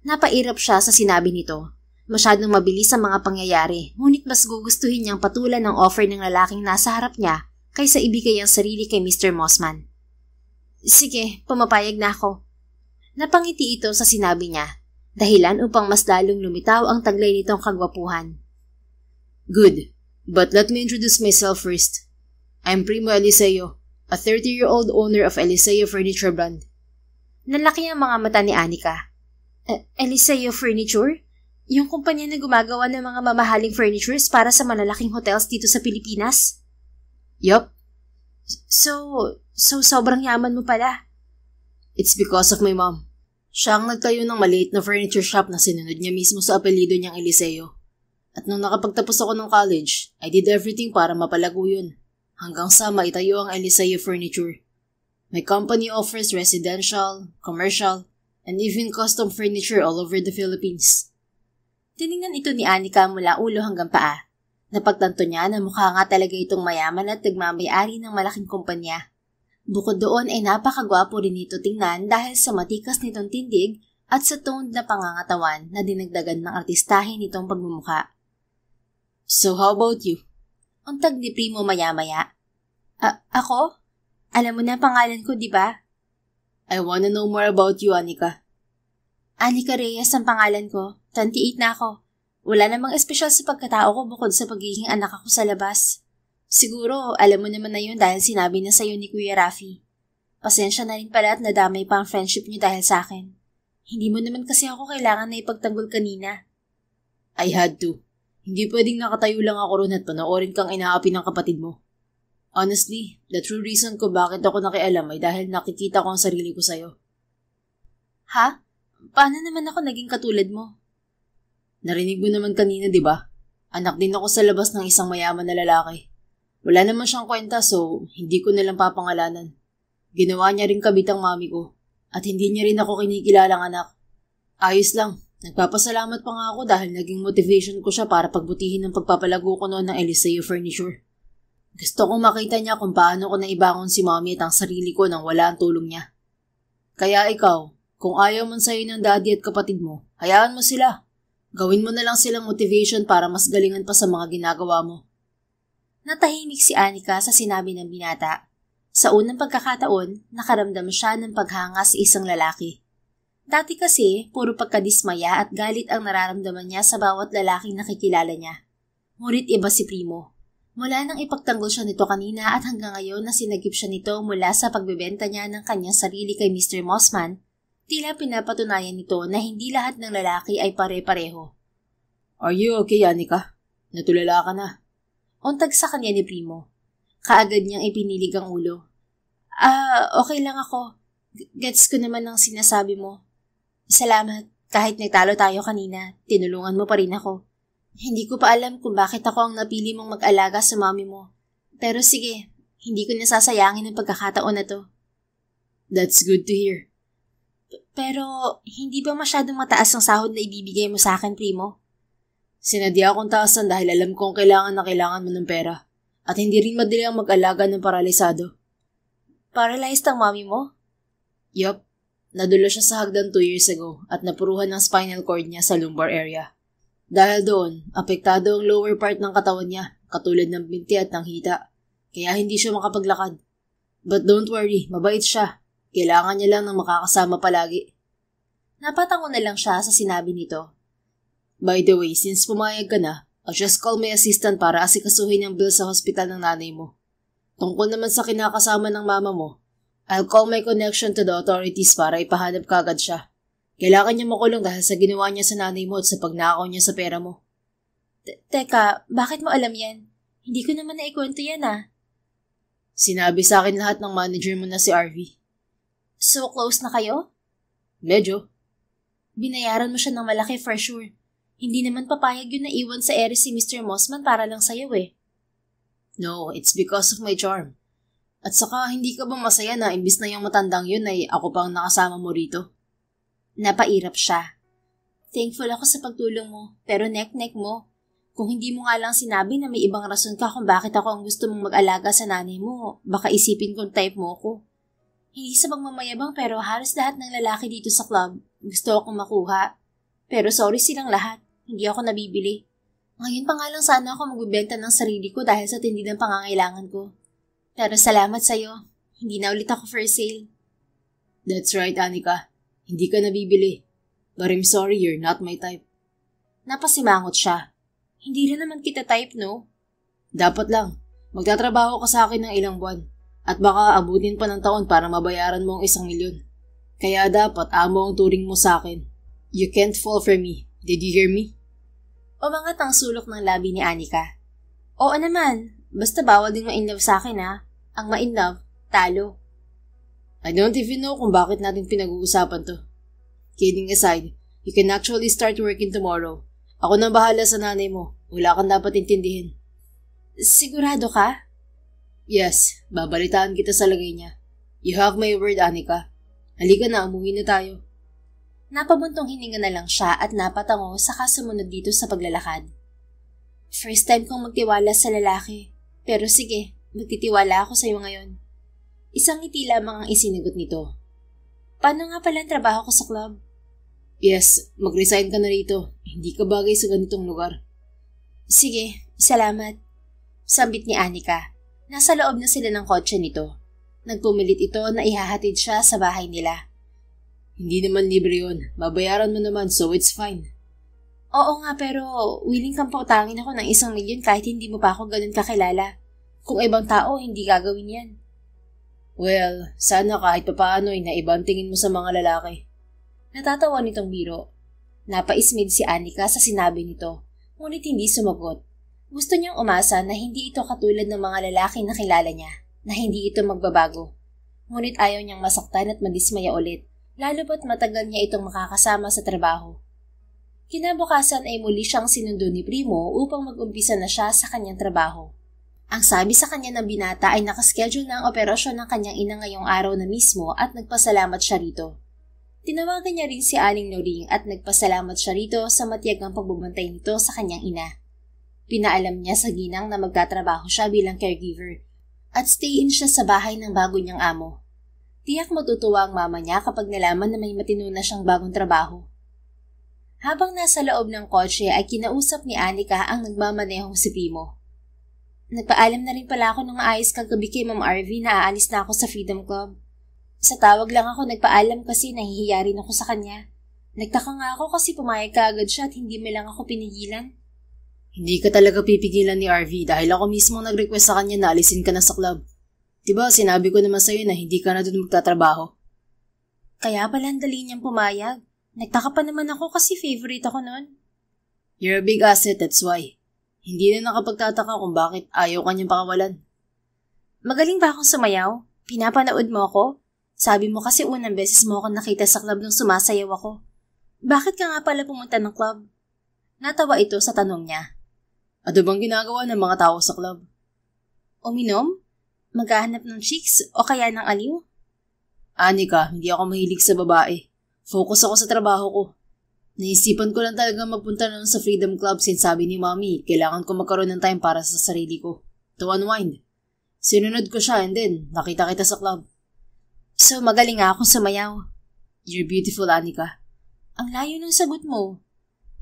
Napairap siya sa sinabi nito. Masyadong mabilis ang mga pangyayari, ngunit mas gugustuhin niyang patulan ang offer ng lalaking nasa harap niya kaysa ibigay ang sarili kay Mr. Mossman. Sige, pumapayag na ako. Napangiti ito sa sinabi niya, dahilan upang mas lalong lumitaw ang taglay nitong kagwapuhan. Good, but let me introduce myself first. I'm Primo Eliseo, a 30-year-old owner of Eliseo Furniture Brand. Nalaki ang mga mata ni Anika. Eliseo Furniture? Yung kumpanya na gumagawa ng mga mamahaling furnitures para sa malalaking hotels dito sa Pilipinas? Yup. So sobrang yaman mo pala. It's because of my mom. Siya ang nagtayo ng maliit na furniture shop na sinunod niya mismo sa apelyido niyang Eliseo. At nung nakapagtapos ako ng college, I did everything para mapalago yun. Hanggang sa maitayo ang Eliseo Furniture. My company offers residential, commercial, and even custom furniture all over the Philippines. Tiningnan ito ni Anika mula ulo hanggang paa. Napagtanto niya na mukha nga talaga itong mayaman at nagmamayari ng malaking kumpanya. Bukod doon ay napakagwapo rin ito tingnan dahil sa matikas nitong tindig at sa toned na pangangatawan na dinagdagan ng artistahe nitong pagmumukha. So how about you? Untag ni Primo maya-maya. Ako? Alam mo na pangalan ko, di ba? I wanna know more about you, Anika. Anika Reyes ang pangalan ko. 28 na ako. Wala namang espesyal sa pagkatao ko bukod sa pagiging anak ako sa labas. Siguro, alam mo naman na yun dahil sinabi na sa'yo ni Kuya Rafi. Pasensya na rin pala at nadamay pa ang friendship niyo dahil sa akin. Hindi mo naman kasi ako kailangan na ipagtanggol kanina. I had to. Hindi pwedeng nakatayo lang ako ron at panoorin kang inaapi ng kapatid mo. Honestly, the true reason ko bakit ako nakialam ay dahil nakikita ko ang sarili ko sa'yo. Ha? Paano naman ako naging katulad mo? Narinig mo naman kanina, di ba? Anak din ako sa labas ng isang mayaman na lalaki. Wala naman siyang kwenta so hindi ko nalang papangalanan. Ginawa niya rin kabit ang mami ko at hindi niya rin ako kinikilalang anak. Ayos lang, nagpapasalamat pa nga ako dahil naging motivation ko siya para pagbutihin ng pagpapalago ko noon ng Eliseo Furniture. Gusto kong makita niya kung paano ko naibangon si mami at ang sarili ko nang wala ang tulong niya. Kaya ikaw, kung ayaw man sa'yo ng daddy at kapatid mo, hayaan mo sila. Gawin mo na lang silang motivation para mas galingan pa sa mga ginagawa mo. Natahimik si Anika sa sinabi ng binata. Sa unang pagkakataon, nakaramdam siya ng paghanga sa isang lalaki. Dati kasi, puro pagkadismaya at galit ang nararamdaman niya sa bawat lalaking nakikilala niya. Ngunit iba si Primo. Mula nang ipagtanggol siya nito kanina at hanggang ngayon na sinagip siya nito mula sa pagbebenta niya ng kanyang sarili kay Mr. Mossman, tila pinapatunayan nito na hindi lahat ng lalaki ay pare-pareho. Are you okay, Anika? Natulala ka na. Untag sa kanya ni Primo. Kaagad niyang ipinilig ang ulo. Okay lang ako. Gets ko naman ang sinasabi mo. Salamat. Kahit nagtalo tayo kanina, tinulungan mo pa rin ako. Hindi ko pa alam kung bakit ako ang napili mong mag-alaga sa mami mo. Pero sige, hindi ko nasasayangin ang pagkakataon na to. That's good to hear. Pero, hindi ba masyadong mataas ang sahod na ibibigay mo sa akin, Primo? Sinadya akong taasan dahil alam kong kailangan na kailangan mo ng pera. At hindi rin madali ang mag-alaga ng paralisado. Paralyzed ang mami mo? Yup. Nadulo siya sa hagdan 2 years ago at napuruhan ng spinal cord niya sa lumbar area. Dahil doon, apektado ang lower part ng katawan niya, katulad ng binti at ng hita. Kaya hindi siya makapaglakad. But don't worry, mabait siya. Kailangan niya lang ng makakasama palagi. Napatango na lang siya sa sinabi nito. By the way, since pumayag ka na, I'll just call my assistant para asikasuhin ang bill sa hospital ng nanay mo. Tungkol naman sa kinakasama ng mama mo, I'll call my connection to the authorities para ipahanap kagad siya. Kailangan niya makulong dahil sa ginawa niya sa nanay mo at sa pagnakaw niya sa pera mo. Teka, bakit mo alam yan? Hindi ko naman naikwento yan Sinabi sa akin lahat ng manager mo na si RV. So close na kayo? Medyo. Binayaran mo siya ng malaki for sure. Hindi naman papayag yun na iwan sa ere si Mr. Mossman para lang sa'yo No, it's because of my charm. At saka, hindi ka ba masaya na imbis na yung matandang yun ay ako pang nakasama mo rito? Napairap siya. Thankful ako sa pagtulong mo, pero nek-nek mo. Kung hindi mo nga lang sinabi na may ibang rason ka kung bakit ako ang gusto mong mag-alaga sa nanay mo, baka isipin kong type mo ko. Hindi sa pagmamayabang pero halos lahat ng lalaki dito sa club gusto akong makuha. Pero sorry silang lahat, hindi ako nabibili. Ngayon pa nga lang sana ako magbibenta ng sarili ko dahil sa tindi ng pangangailangan ko. Pero salamat sa'yo, hindi na ulit ako for sale. That's right, Anika. Hindi ka nabibili. But I'm sorry, you're not my type. Napasimangot siya. Hindi rin naman kita type, no? Dapat lang. Magtatrabaho ka sa akin ng ilang buwan. At baka abutin pa ng taon para mabayaran mo ang 1,000,000. Kaya dapat amo ang turing mo sa akin. You can't fall for me. Did you hear me? Umangat ang sulok ng labi ni Anika. Oo naman. Basta bawal din ma-inlove sa akin Ang ma-inlove, talo. I don't even know kung bakit natin pinag-uusapan to. Kidding aside, you can actually start working tomorrow. Ako na bahala sa nanay mo. Wala kang dapat intindihin. Sigurado ka? Yes, babalitaan kita sa lagay niya. You have my word, Anika. Halika na, umuwi na tayo. Napabuntong hininga na lang siya at napatango sa kasunod dito sa paglalakad. First time kong magtiwala sa lalaki. Pero sige, magtitiwala ako sa iyo ngayon. Isang ngiti lamang ang isinigot nito. Paano nga pala ang trabaho ko sa club? Yes, mag-resign ka na rito. Hindi ka bagay sa ganitong lugar. Sige, salamat. Sambit ni Anika. Nasa loob na sila ng kotse nito. Nagpumilit ito na ihahatid siya sa bahay nila. Hindi naman libre yun. Babayaran mo naman, so it's fine. Oo nga, pero willing kang pautangin ako ng 1,000,000 kahit hindi mo pa ako ganun kakilala. Kung ibang tao, hindi gagawin yan. Well, sana kahit papaano ay naibang tingin mo sa mga lalaki. Natatawa nitong biro. Napaismid si Anika sa sinabi nito, ngunit hindi sumagot. Gusto niyang umasa na hindi ito katulad ng mga lalaki na kilala niya, na hindi ito magbabago. Ngunit ayaw niyang masaktan at madismaya ulit, lalo pat matagal niya itong makakasama sa trabaho. Kinabukasan ay muli siyang sinundo ni Primo upang mag-umpisa na siya sa kanyang trabaho. Ang sabi sa kanya ng binata ay nakaschedule na ang operasyon ng kanyang ina ngayong araw na mismo at nagpasalamat siya rito. Tinawagan niya rin si Aling Noring at nagpasalamat siya rito sa matiyagang pagbubantay nito sa kanyang ina. Pinaalam niya sa ginang na magtatrabaho siya bilang caregiver at stay-in siya sa bahay ng bago niyang amo. Tiyak matutuwa ang mama niya kapag nalaman na may matino na siyang bagong trabaho. Habang nasa loob ng kotse ay kinausap ni Anika ang nagmamanehong si Primo. Nagpaalam na rin pala ako ng maayos kagabi kay Ma'am RV na aalis na ako sa Freedom Club. Sa tawag lang ako nagpaalam kasi nahihiya rin ako sa kanya. Nagtaka nga ako kasi pumayag ka agad siya at hindi mo lang ako pinigilan. Hindi ka talaga pipigilan ni RV dahil ako mismo nag-request sa kanya na alisin ka na sa club. Diba sinabi ko naman sa'yo na hindi ka na doon magtatrabaho? Kaya pala ang dali niyang pumayag. Nagtaka pa naman ako kasi favorite ako noon. You're a big asset, that's why. Hindi na nakapagtataka kung bakit ayaw kanyang pakawalan. Magaling ba akong sumayaw? Pinapanood mo ako? Sabi mo kasi unang beses mo ako nakita sa club nung sumasayaw ako. Bakit ka nga pala pumunta ng club? Natawa ito sa tanong niya. Ano bang ginagawa ng mga tao sa club? Uminom? Maghahanap ng chicks o kaya ng aliw? Anika, hindi ako mahilig sa babae. Focus ako sa trabaho ko. Naisipan ko lang talaga magpunta noon sa Freedom Club since sabi ni Mommy, kailangan ko magkaroon ng time para sa sarili ko. To unwind. Sinunod ko siya and then, nakita kita sa club. So, magaling nga akong sumayaw. You're beautiful, Anika. Ang layo ng sagot mo.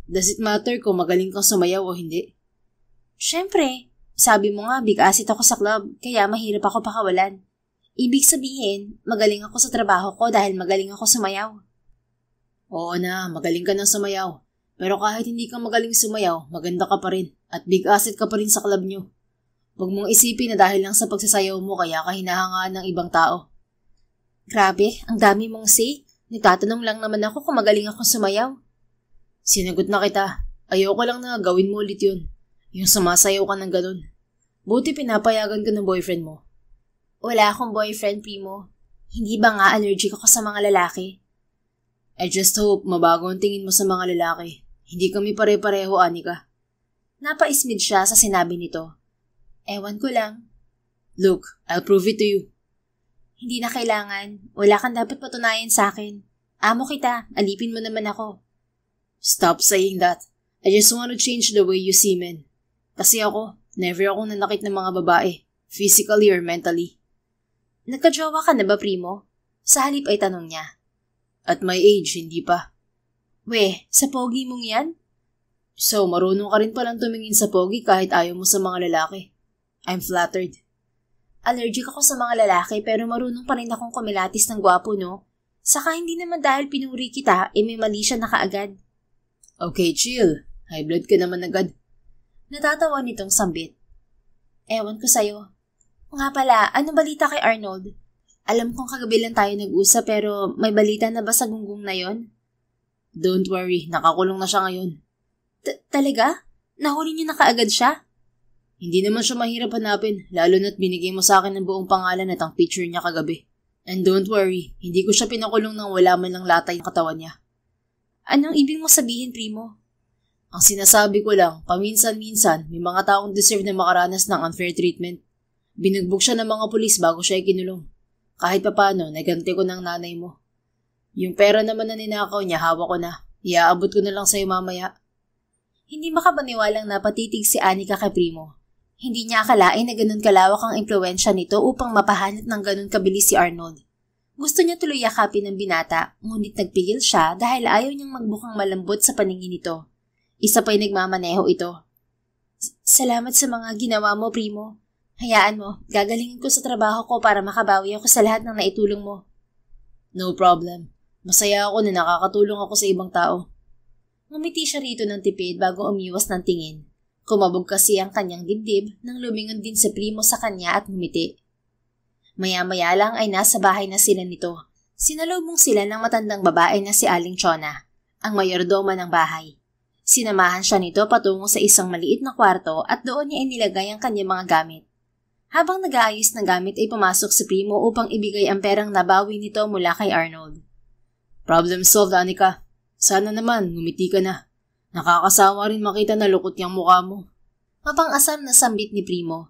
Does it matter kung magaling kang sumayaw o hindi? Siyempre. Sabi mo nga, big asset ako sa club, kaya mahirap ako pakawalan. Ibig sabihin, magaling ako sa trabaho ko dahil magaling ako sumayaw. Oo na, magaling ka ng sumayaw. Pero kahit hindi ka magaling sumayaw, maganda ka pa rin at big asset ka pa rin sa club nyo. Huwag mong isipin na dahil lang sa pagsasayaw mo kaya ka hinahangaan ng ibang tao. Grabe, ang dami mong say. Nagtatanong lang naman ako kung magaling ako sumayaw. Sinagot na kita. Ayoko lang na gawin mo ulit yun. Yung sumasayaw ka ng ganun. Buti pinapayagan ka ng boyfriend mo. Wala akong boyfriend, Primo. Hindi ba nga allergic ako sa mga lalaki? I just hope mabago ang tingin mo sa mga lalaki. Hindi kami pare-pareho, Anika. Napaismid siya sa sinabi nito. Ewan ko lang. Look, I'll prove it to you. Hindi na kailangan. Wala kang dapat patunayan sa akin. Amo kita. Alipin mo naman ako. Stop saying that. I just want to change the way you see men. Kasi ako, never akong nanakit ng mga babae. Physically or mentally. Nagka-jowa ka na ba, Primo? Sa halip ay tanong niya. At my age, hindi pa. Weh, sa pogi mong yan? So, marunong ka rin palang tumingin sa pogi kahit ayaw mo sa mga lalaki. I'm flattered. Allergic ako sa mga lalaki pero marunong pa rin akong kumilatis ng gwapo, no? Saka hindi naman dahil pinuri kita, may mali siya na kaagad. Okay, chill. High blood ka naman agad. Natatawa nitong sambit. Ewan ko sa'yo. Nga pala, anong balita kay Arnold? Alam kong kagabi lang tayo nag-usap pero may balita na ba sa gunggong na yon? Don't worry, nakakulong na siya ngayon. Talaga? Nahuli niyo na kaagad siya? Hindi naman siya mahirap hanapin, lalo na't binigay mo sa akin ng buong pangalan at ang picture niya kagabi. And don't worry, hindi ko siya pinakulong nang wala man lang latay ng katawan niya. Anong ibig mo sabihin, Primo? Ang sinasabi ko lang, paminsan-minsan, may mga taong deserve na makaranas ng unfair treatment. Binugbog siya ng mga pulis bago siya ikinulong. Kahit papano, naganti ko ng nanay mo. Yung pera naman na ninakaw niya, hawak ko na. Iaabot ko na lang sa'yo mamaya. Hindi makapaniwalang napatitig si Anika kay Primo. Hindi niya akalain na ganun kalawak ang impluwensya nito upang mapahanap ng ganun kabilis si Arnold. Gusto niya tuloy yakapin ng binata, ngunit nagpigil siya dahil ayaw niyang magbukang malambot sa paningin nito. Isa pa'y nagmamaneho ito. Salamat sa mga ginawa mo, Primo. Hayaan mo, gagalingin ko sa trabaho ko para makabawi ako sa lahat ng naitulong mo. No problem. Masaya ako na nakakatulong ako sa ibang tao. Ngumiti siya rito ng tipid bago umiwas ng tingin. Kumabog kasi ang kanyang dibdib nang lumingon din si Primo sa kanya at ngumiti. Maya-maya lang ay nasa bahay na sila nito. Sinalubong sila ng matandang babae na si Aling Chona, ang mayordoma ng bahay. Sinamahan siya nito patungo sa isang maliit na kwarto at doon niya inilagay ang kanyang mga gamit. Habang nag-aayos ng gamit ay pumasok si Primo upang ibigay ang perang nabawi nito mula kay Arnold. Problem solved, Anika. Sana naman, ngumiti ka na. Nakakasawa rin makita na lukot yung mukha mo. Mapang-asam na sambit ni Primo.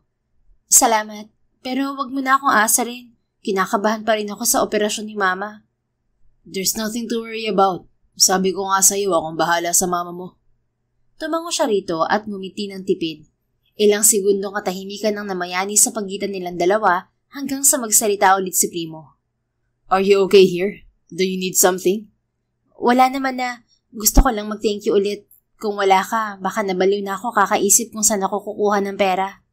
Salamat, pero wag mo na akong asarin. Kinakabahan pa rin ako sa operasyon ni Mama. There's nothing to worry about. Sabi ko nga sa'yo, akong bahala sa mama mo. Tumango siya rito at ngumiti ng tipid. Ilang segundong katahimikan ang namayani sa pagitan nilang dalawa hanggang sa magsalita ulit si Primo. Are you okay here? Do you need something? Wala naman na. Gusto ko lang mag-thank you ulit. Kung wala ka, baka nabaliw na ako kakaisip kung saan ako kukuha ng pera.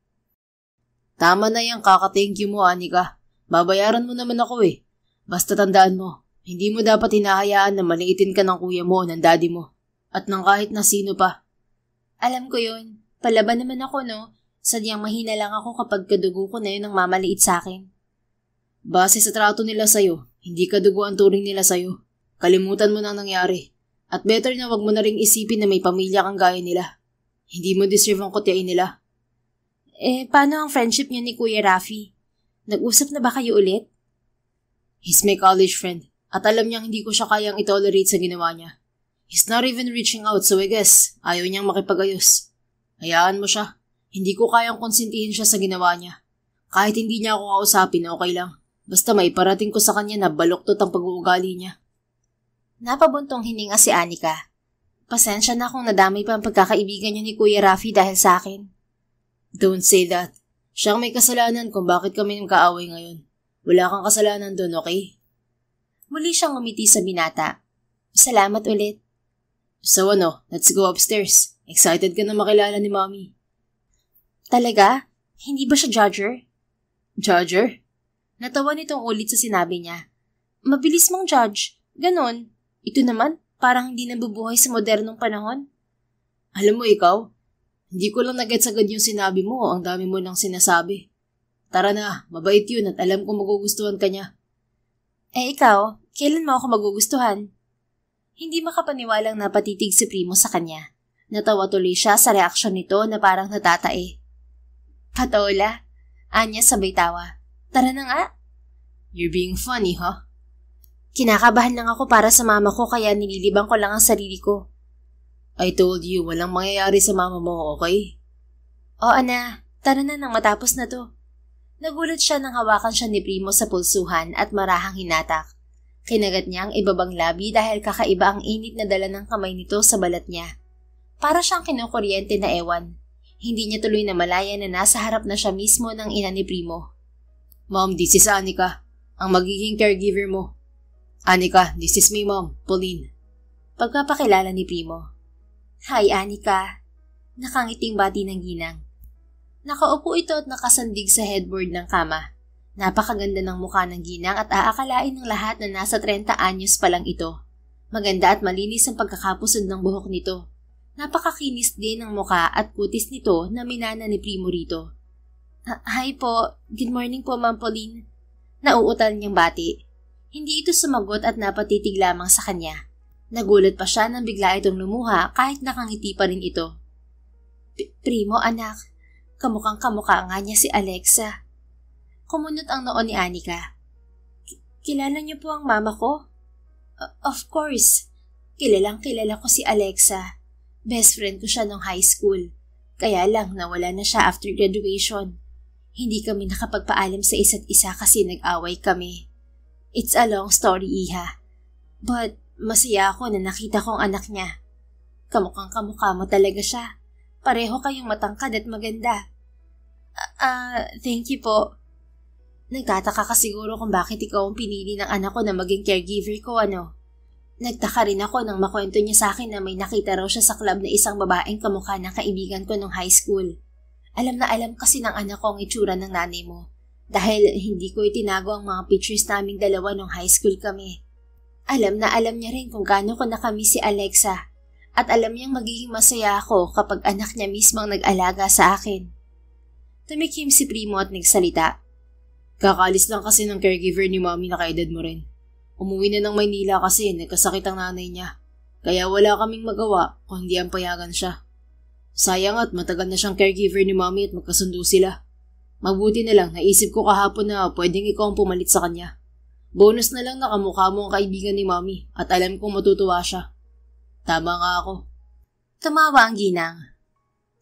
Tama na yan, kaka-thank you mo, Anika. Babayaran mo naman ako eh. Basta tandaan mo, hindi mo dapat hinahayaan na maliitin ka ng kuya mo o ng daddy mo. At ng kahit na sino pa. Alam ko yun. Palaban naman ako, no? Sadyang mahina lang ako kapag kadugo ko na yun ang mamaliit sa akin. Base sa trato nila sa'yo, hindi kadugo ang turing nila sa'yo. Kalimutan mo na nangyari. At better na wag mo na ring isipin na may pamilya kang gaya nila. Hindi mo deserve ang kutyain nila. Paano ang friendship niyo ni Kuya Rafi? Nag-usap na ba kayo ulit? He's my college friend. At alam niyang hindi ko siya kayang itolerate sa ginawa niya. He's not even reaching out, so I guess ayaw niyang makipag-ayos. Hayaan mo siya. Hindi ko kayang konsintihin siya sa ginawa niya. Kahit hindi niya ako kausapin, okay lang. Basta may parating ko sa kanya na baluktot ang pag-uugali niya. Napabuntong hininga si Anika. Pasensya na kung nadamay pa ang pagkakaibigan niyo ni Kuya Rafi dahil sa akin. Don't say that. Siyang may kasalanan kung bakit kami nagkaaway ngayon. Wala kang kasalanan doon, okay? Muli siyang ngumiti sa binata. Salamat ulit. So let's go upstairs. Excited ka na makilala ni Mommy. Talaga? Hindi ba siya judger? Judger? Natawa nitong ulit sa sinabi niya. Mabilis mong judge. Ganon. Ito naman, parang hindi nabubuhay sa modernong panahon. Alam mo ikaw, hindi ko lang nagets agad yung sinabi mo, ang dami mo nang sinasabi. Tara na, mabait yun at alam kong magugustuhan ka niya. Ikaw, kailan mo ako magugustuhan? Hindi makapaniwalang napatitig si Primo sa kanya. Natawa tuloy siya sa reaksyon nito na parang natatae. Patola, anya sabay tawa. Tara na nga. You're being funny, huh? Kinakabahan lang ako para sa mama ko kaya nililibang ko lang ang sarili ko. I told you, walang mangyayari sa mama mo, okay? Oo na, tara na nang matapos na to. Nagulat siya nang hawakan siya ni Primo sa pulsuhan at marahang hinatak. Kinagat niya ang ibabang labi dahil kakaiba ang init na dala ng kamay nito sa balat niya. Para siyang kinukuryente na ewan. Hindi niya tuloy na malaya na nasa harap na siya mismo ng ina ni Primo. Mom, this is Anika, ang magiging caregiver mo. Anika, this is my mom, Pauline. Pagpapakilala ni Primo. Hi, Anika. Nakangiting bati ng ginang. Nakaupo ito at nakasandig sa headboard ng kama. Napakaganda ng mukha ng ginang at aakalain ng lahat na nasa 30 anyos pa lang ito. Maganda at malinis ang pagkakapusod ng buhok nito. Napakakinis din ng mukha at kutis nito na minana ni Primo rito. Hi po. Good morning po, Ma'am Pauline. Nauutal niyang bati. Hindi ito sumagot at napatitig lamang sa kanya. Nagulat pa siya nang bigla itong lumuha kahit nakangiti pa rin ito. Primo, anak. Kamukhang-kamukha nga niya si Alexa. Kumunot ang noo ni Anika. Kilala niyo po ang mama ko? Of course. Kilalang-kilala ko si Alexa. Best friend ko siya nung high school. Kaya lang nawala na siya after graduation. Hindi kami nakapagpaalam sa isa't isa kasi nag-away kami. It's a long story, Iha. But masaya ako na nakita ko ang anak niya. Kamukhang-kamukha mo talaga siya. Pareho kayong matangkad at maganda. Thank you po. Nagtataka ka siguro kung bakit ikaw ang pinili ng anak ko na maging caregiver ko, ano? Nagtaka rin ako nang makwento niya sa akin na may nakita raw siya sa club na isang babaeng kamukha ng kaibigan ko nung high school. Alam na alam kasi ng anak ko ang itsura ng nanay mo. Dahil hindi ko itinago ang mga pictures naming dalawa nung high school kami. Alam na alam niya rin kung gaano ko nakamiss si Alexa at alam niyang magiging masaya ako kapag anak niya mismo ang nag-alaga sa akin. Tumikim si Primo at nagsalita. Kakalis lang kasi ng caregiver ni Mommy na kaedad mo rin. Umuwi na ng Maynila kasi nagkasakit ang nanay niya. Kaya wala kaming magawa kung hindi ang payagan siya. Sayang at matagal na siyang caregiver ni Mommy at magkasundo sila. Mabuti na lang naisip ko kahapon na pwedeng ikaw ang pumalit sa kanya. Bonus na lang na kamukha mo ang kaibigan ni Mommy at alam kong matutuwa siya. Tama nga ako. Tumawa ang ginang.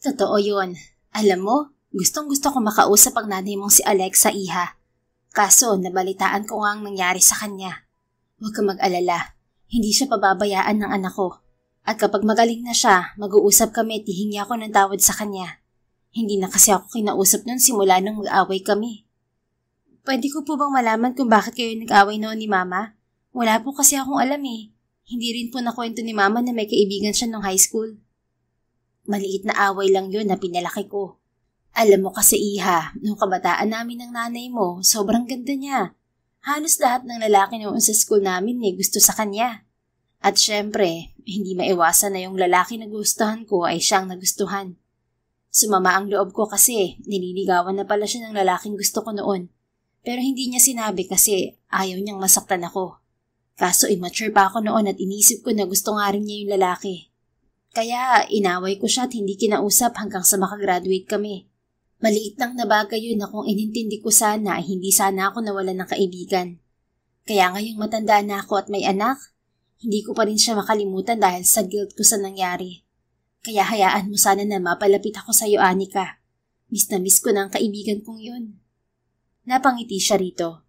Totoo yun. Alam mo, gustong-gusto ko makausap ang nanay mong si Alexa, iha. Kaso nabalitaan ko nga ang nangyari sa kanya. Huwag kang mag-alala. Hindi siya pababayaan ng anak ko. At kapag magaling na siya, mag-uusap kami at hihingi ako ng tawad sa kanya. Hindi na kasi ako kinausap nun simula nang mag-away kami. Pwede ko po bang malaman kung bakit kayo nag-away noon ni Mama? Wala po kasi akong alam eh. Hindi rin po nakwento ni Mama na may kaibigan siya nung high school. Maliit na away lang yun na pinalaki ko. Alam mo kasi iha, nung kabataan namin ng nanay mo, sobrang ganda niya. Halos lahat ng lalaki noon sa school namin gusto sa kanya. At syempre, hindi maiwasan na yung lalaki na gustuhan ko ay siyang nagustuhan. Sumama ang loob ko kasi nililigawan na pala siya ng lalaking gusto ko noon. Pero hindi niya sinabi kasi ayaw niyang masaktan ako. Kaso immature pa ako noon at inisip ko na gusto nga rin niya yung lalaki. Kaya inaway ko siya at hindi kinausap hanggang sa makagraduate kami. Maliit lang na bagay yun na kung inintindi ko sana ay hindi sana ako nawalan ng kaibigan. Kaya ngayong matanda na ako at may anak, hindi ko pa rin siya makalimutan dahil sa guilt ko sa nangyari. Kaya hayaan mo sana na mapalapit ako sa iyo, Anika. Miss na miss ko na ang kaibigan kong yun. Napangiti siya rito.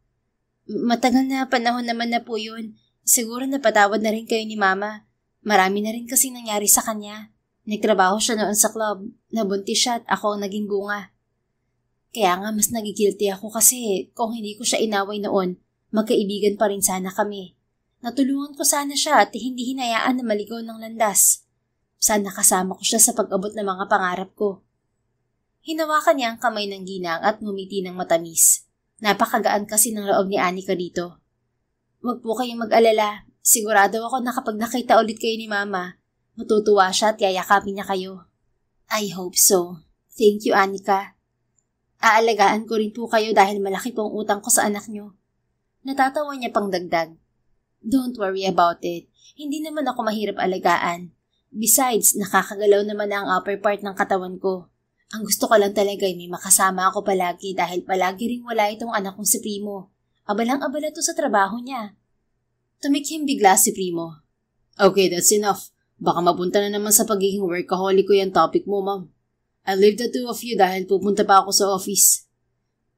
Matagal na panahon naman na po yun. Siguro napatawad na rin kayo ni Mama. Marami na rin kasi nangyari sa kanya. Nagtrabaho siya noon sa club. Nabuntis siya at ako ang naging bunga. Kaya nga mas nagigilty ako kasi kung hindi ko siya inaway noon, magkaibigan pa rin sana kami. Natulungan ko sana siya at hindi hinayaan na maligaw ng landas. Sana kasama ko siya sa pag-abot ng mga pangarap ko. Hinawakan niya ang kamay ng ginang at ngumiti ng matamis. Napakagaan kasi ng loob ni Anika dito. Huwag po kayong mag-alala. Sigurado ako na kapag nakita ulit kayo ni Mama, matutuwa siya at yayakapin niya kayo. I hope so. Thank you, Anika. Aalagaan ko rin po kayo dahil malaki po ang utang ko sa anak niyo. Natatawa niya pang dagdag. Don't worry about it. Hindi naman ako mahirap alagaan. Besides, nakakagalaw naman na ang upper part ng katawan ko. Ang gusto ko lang talaga ay may makasama ako palagi dahil palagi ring wala itong anak kong si Primo. Abalang-abala to sa trabaho niya. Tumikhim bigla si Primo. Okay, that's enough. Baka mapunta na naman sa pagiging workaholic ko yung topic mo, Ma'am. I'll leave the two of you dahil pupunta pa ako sa office.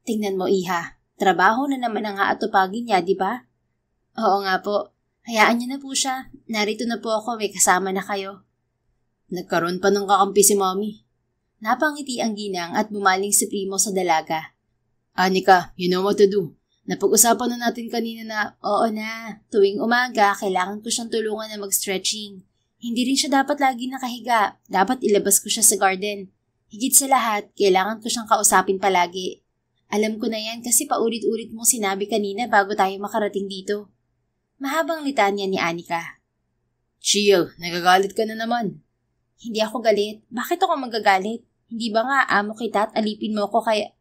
Tingnan mo, iha. Trabaho na naman ang haatupagin niya, di ba? Oo nga po. Hayaan niyo na po siya. Narito na po ako, may kasama na kayo. Nagkaroon pa ng kakampi si Mommy. Napangiti ang ginang at bumaling si Primo sa dalaga. Anika, you know what to do. Napag-usapan na natin kanina na, oo na, tuwing umaga, kailangan ko siyang tulungan na mag-stretching. Hindi rin siya dapat lagi nakahiga. Dapat ilabas ko siya sa garden. Higit sa lahat, kailangan ko siyang kausapin palagi. Alam ko na yan kasi paulit-ulit mong sinabi kanina bago tayo makarating dito. Mahabang litanya ni Anika. Chill, nagagalit ka na naman. Hindi ako galit. Bakit ako magagalit? Hindi ba nga amo kita at alipin mo ko kaya...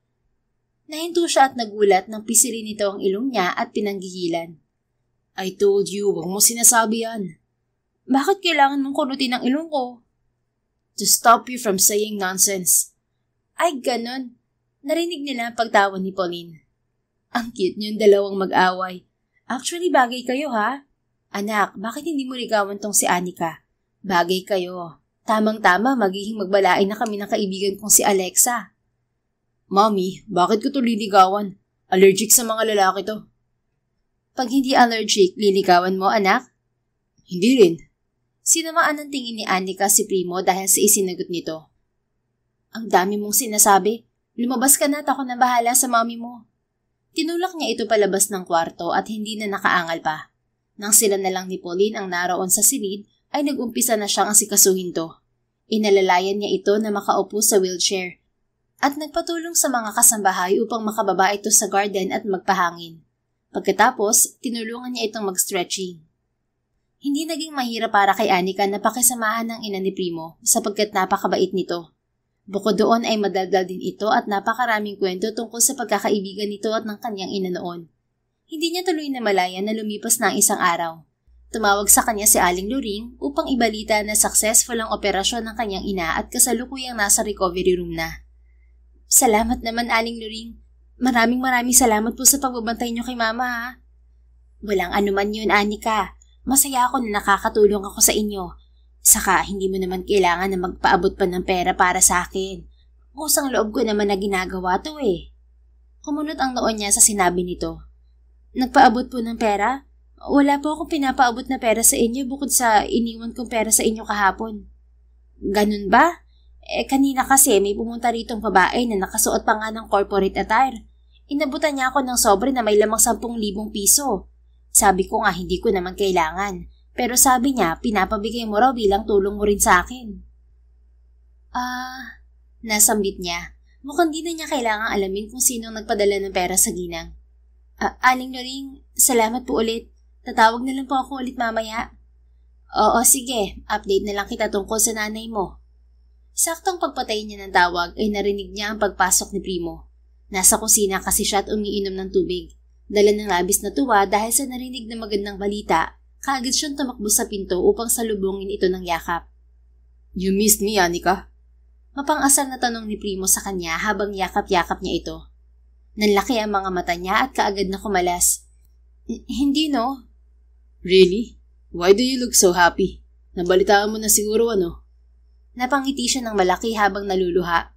Nahinto siya at nagulat nang pisirin nito ang ilong niya at pinanggigilan. I told you, wag mo sinasabi yan. Bakit kailangan mong kunutin ang ilong ko? To stop you from saying nonsense. Ay, ganon. Narinig nila ang pagtawa ni Pauline. Ang cute niyong dalawang mag-away. Actually, bagay kayo ha? Anak, bakit hindi mo ligawan tong si Anika? Bagay kayo. Tamang-tama, magiging magbalain na kami ng kaibigan kong si Alexa. Mommy, bakit ko to liligawan? Allergic sa mga lalaki to. Pag hindi allergic, liligawan mo, anak? Hindi rin. Sinamaan ang tingin ni Anika si Primo dahil sa isinagot nito. Ang dami mong sinasabi. Lumabas ka na at ako na bahala sa mommy mo. Tinulak niya ito palabas ng kwarto at hindi na nakaangal pa. Nang sila na lang ni Pauline ang naroon sa silid, ay nag-umpisa na siyang asikasuhin to. Inalalayan niya ito na makaupo sa wheelchair at nagpatulong sa mga kasambahay upang makababa ito sa garden at magpahangin. Pagkatapos, tinulungan niya itong mag-stretching. Hindi naging mahirap para kay Anika na pakisamahan ng ina ni Primo sapagkat napakabait nito. Bukod doon ay madaldal din ito at napakaraming kwento tungkol sa pagkakaibigan nito at ng kanyang ina noon. Hindi niya tuloy na malaya na lumipas na ang isang araw. Tumawag sa kanya si Aling Luring upang ibalita na successful ang operasyon ng kanyang ina at kasalukuyang nasa recovery room na. Salamat naman, Aling Luring. Maraming salamat po sa pagbabantay niyo kay Mama, ha? Walang anuman yun, Anika. Masaya ako na nakakatulong ako sa inyo. Saka hindi mo naman kailangan na magpaabot pa ng pera para sa akin. Kusang loob ko naman na ginagawa to eh. Kumunot ang noon niya sa sinabi nito. Nagpaabot po ng pera? Wala po akong pinapaabot na pera sa inyo bukod sa iniwan kong pera sa inyo kahapon. Ganun ba? Kanina kasi may pumunta ritong babae na nakasuot pa nga ng corporate attire. Inabutan niya ako ng sobre na may lamang 10,000 piso. Sabi ko nga hindi ko naman kailangan, pero sabi niya pinapabigay mo raw bilang tulong mo rin sa akin. Nasambit niya. Mukhang di na niya kailangang alamin kung sino nagpadala ng pera sa ginang. Aling Luring, salamat po ulit. Tatawag na lang po ako ulit mamaya. Oo, sige. Update na lang kita tungkol sa nanay mo. Saktong pagpatay niya ng tawag ay narinig niya ang pagpasok ni Primo. Nasa kusina kasi siya at umiinom ng tubig. Dala ng labis na tuwa dahil sa narinig na magandang balita, kaagad siyang tumakbo sa pinto upang salubungin ito ng yakap. You missed me, Anika? Mapang-asar na tanong ni Primo sa kanya habang yakap-yakap niya ito. Nanlaki ang mga mata niya at kaagad na kumalas. Hindi no? Really? Why do you look so happy? Nabalitaan mo na siguro ano? Napangiti siya ng malaki habang naluluha.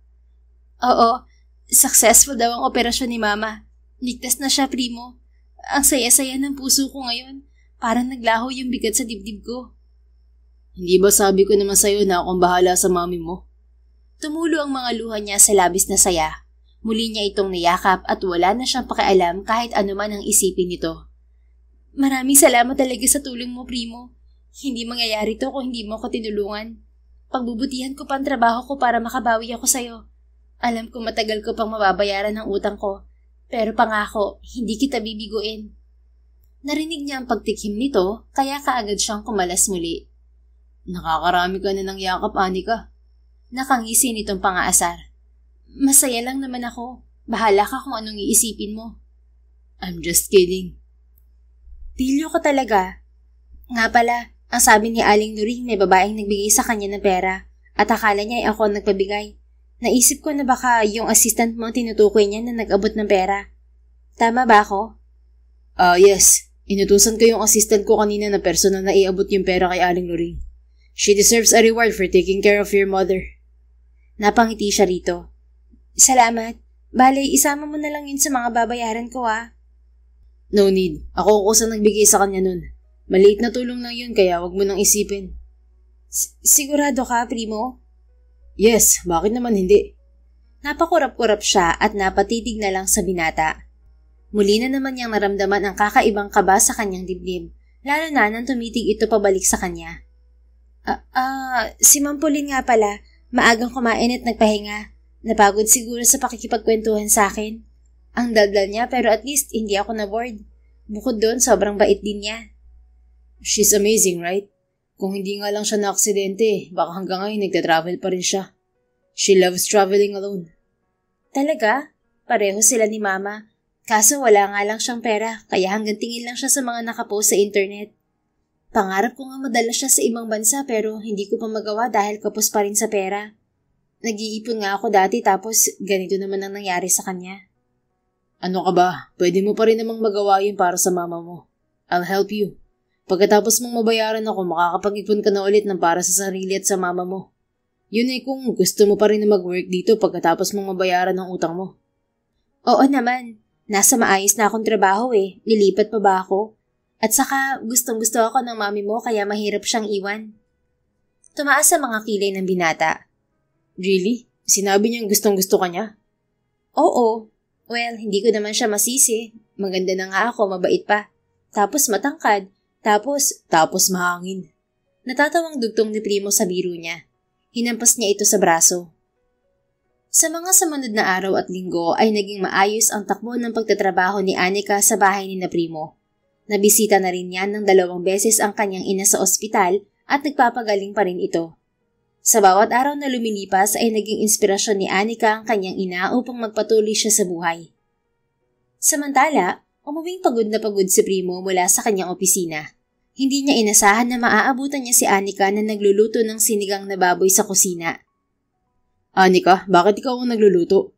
Oo, successful daw ang operasyon ni Mama. Ligtas na siya, Primo. Ang saya-saya ng puso ko ngayon. Parang naglaho yung bigat sa dibdib ko. Hindi ba sabi ko naman sa'yo na akong bahala sa mami mo? Tumulo ang mga luha niya sa labis na saya. Muli niya itong niyakap at wala na siyang pakialam kahit anuman ang isipin nito. Maraming salamat talaga sa tulong mo, Primo. Hindi mangyayari to kung hindi mo ako tinulungan. Pagbubutihan ko pa ang trabaho ko para makabawi ako sa'yo. Alam ko matagal ko pang mababayaran ang utang ko. Pero pangako, hindi kita bibiguin. Narinig niya ang pagtikim nito, kaya kaagad siyang kumalas muli. Nakakarami ka na ng yakap, Anika. Nakangisi nitong pangaasar. Masaya lang naman ako. Bahala ka kung anong iisipin mo. I'm just kidding. Pilyo ka talaga. Nga pala, ang sabi ni Aling Luring may babaeng nagbigay sa kanya ng pera at akala niya ay ako ang nagpabigay. Naisip ko na baka yung assistant mo tinutukoy niya na nag-abot ng pera. Tama ba ako? Yes. Inutusan ko yung assistant ko kanina na personal na iabot yung pera kay Aling Luring. She deserves a reward for taking care of your mother. Napangiti siya rito. Salamat. Bale, isama mo na lang yun sa mga babayaran ko, ha? No need. Ako kusang nagbigay sa kanya nun. Maliit na tulong lang yun kaya wag mo nang isipin. Sigurado ka, Primo? Yes, bakit naman hindi? Napakurap-kurap siya at napatitig na lang sa binata. Muli na naman niyang naramdaman ang kakaibang kaba sa kanyang dibdib, lalo na nang tumitig ito pabalik sa kanya. Si Ma'am Pauline nga pala, maagang kumain at nagpahinga. Napagod siguro sa pakikipagkwentuhan sa akin. Ang daldal niya pero at least hindi ako na-bored. Bukod doon, sobrang bait din niya. She's amazing, right? Kung hindi nga lang siya na-aksidente, baka hanggang ngayon nagtatravel pa rin siya. She loves traveling alone. Talaga? Pareho sila ni Mama. Kaso wala nga lang siyang pera, kaya hanggang tingin lang siya sa mga nakapost sa internet. Pangarap ko nga madala siya sa ibang bansa pero hindi ko pa magawa dahil kapos pa rin sa pera. Nag-iipon nga ako dati tapos ganito naman ang nangyari sa kanya. Ano ka ba? Pwede mo pa rin namang magawa yun para sa mama mo. I'll help you. Pagkatapos mong mabayaran ako, makakapag-ipon ka na ulit ng para sa sarili at sa mama mo. Yun ay kung gusto mo pa rin na mag-work dito pagkatapos mong mabayaran ang utang mo. Oo naman. Nasa maayos na akong trabaho eh. Lilipat pa ba ako? At saka gustong-gusto ako ng mami mo kaya mahirap siyang iwan. Tumaas sa mga kilay ng binata. Really? Sinabi niyang gustong-gusto ka niya? Oo. Well, hindi ko naman siya masisi. Maganda na nga ako, mabait pa. Tapos matangkad. Tapos mahangin. Natatawang dugtong ni Primo sa biro niya. Hinampas niya ito sa braso. Sa mga sumunod na araw at linggo ay naging maayos ang takbo ng pagtatrabaho ni Anika sa bahay ni na Primo. Nabisita na rin niya ng 2 beses ang kanyang ina sa ospital at nagpapagaling pa rin ito. Sa bawat araw na lumilipas ay naging inspirasyon ni Anika ang kanyang ina upang magpatuloy siya sa buhay. Samantala, umuwing pagod na pagod si Primo mula sa kanyang opisina. Hindi niya inasahan na maaabutan niya si Anika na nagluluto ng sinigang na baboy sa kusina. Anika, bakit ikaw ang nagluluto?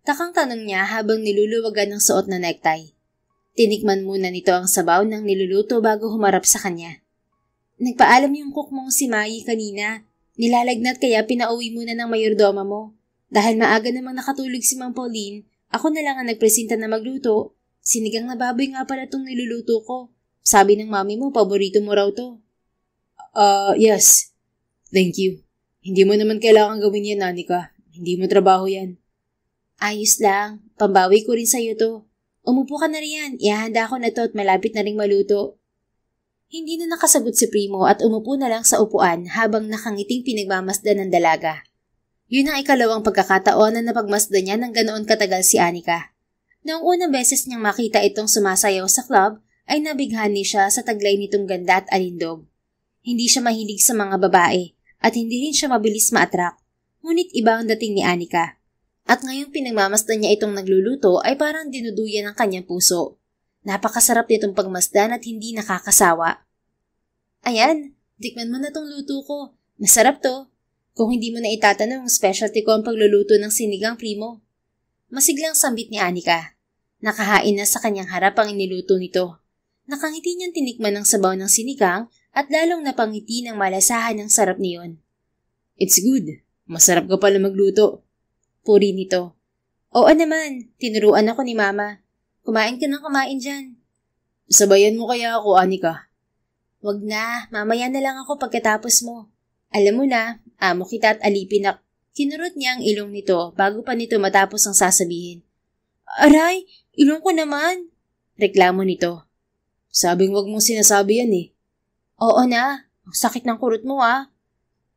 Takang tanong niya habang niluluwagan ng suot na necktie. Tinikman muna nito ang sabaw ng niluluto bago humarap sa kanya. Nagpaalam yung cook mong si Mai kanina. Nilalagnat kaya pinauwi muna ng mayordoma mo. Dahil maaga namang nakatulog si Mang Pauline, ako na lang ang nagpresenta na magluto. Sinigang na baboy nga pala itong niluluto ko. Sabi ng mami mo, paborito mo raw to. Yes. Thank you. Hindi mo naman kailangan gawin yan, Anika. Hindi mo trabaho yan. Ayos lang. Pambawi ko rin sa'yo to. Umupo ka na riyan. Ihahanda ko na to at malapit na ring maluto. Hindi na nakasagot si Primo at umupo na lang sa upuan habang nakangiting pinagmamasdan ng dalaga. Yun ang ikalawang pagkakataon na napagmasdan niya ng ganoon katagal si Anika. Noong unang beses niyang makita itong sumasayaw sa club, ay nabighani siya sa taglay nitong ganda at alindog. Hindi siya mahilig sa mga babae at hindi rin siya mabilis ma-attract. Ngunit iba ang dating ni Anika. At ngayong pinagmamasdan niya itong nagluluto ay parang dinuduyan ng kanyang puso. Napakasarap nitong pagmasdan at hindi nakakasawa. Ayan, tikman mo na tong luto ko. Masarap to. Kung hindi mo na itatanong, specialty ko ang pagluluto ng sinigang, Primo. Masiglang sambit ni Anika. Nakahain na sa kanyang harap ang iniluto nito. Nakangiti niyang tinikman ng sabaw ng sinigang at lalong napangiti ng malasahan ng sarap niyon. It's good. Masarap ka pala magluto. Puri nito. Oo naman, tinuruan ako ni Mama. Kumain ka ng kumain dyan. Sabayan mo kaya ako, Anika? Wag na, mamaya na lang ako pagkatapos mo. Alam mo na, amo kita at alipin na. Kinurot niya ang ilong nito bago pa nito matapos ang sasabihin. Aray, ilong ko naman. Reklamo nito. Sabing wag mong sinasabi yan eh. Oo na, ang sakit ng kurot mo ah.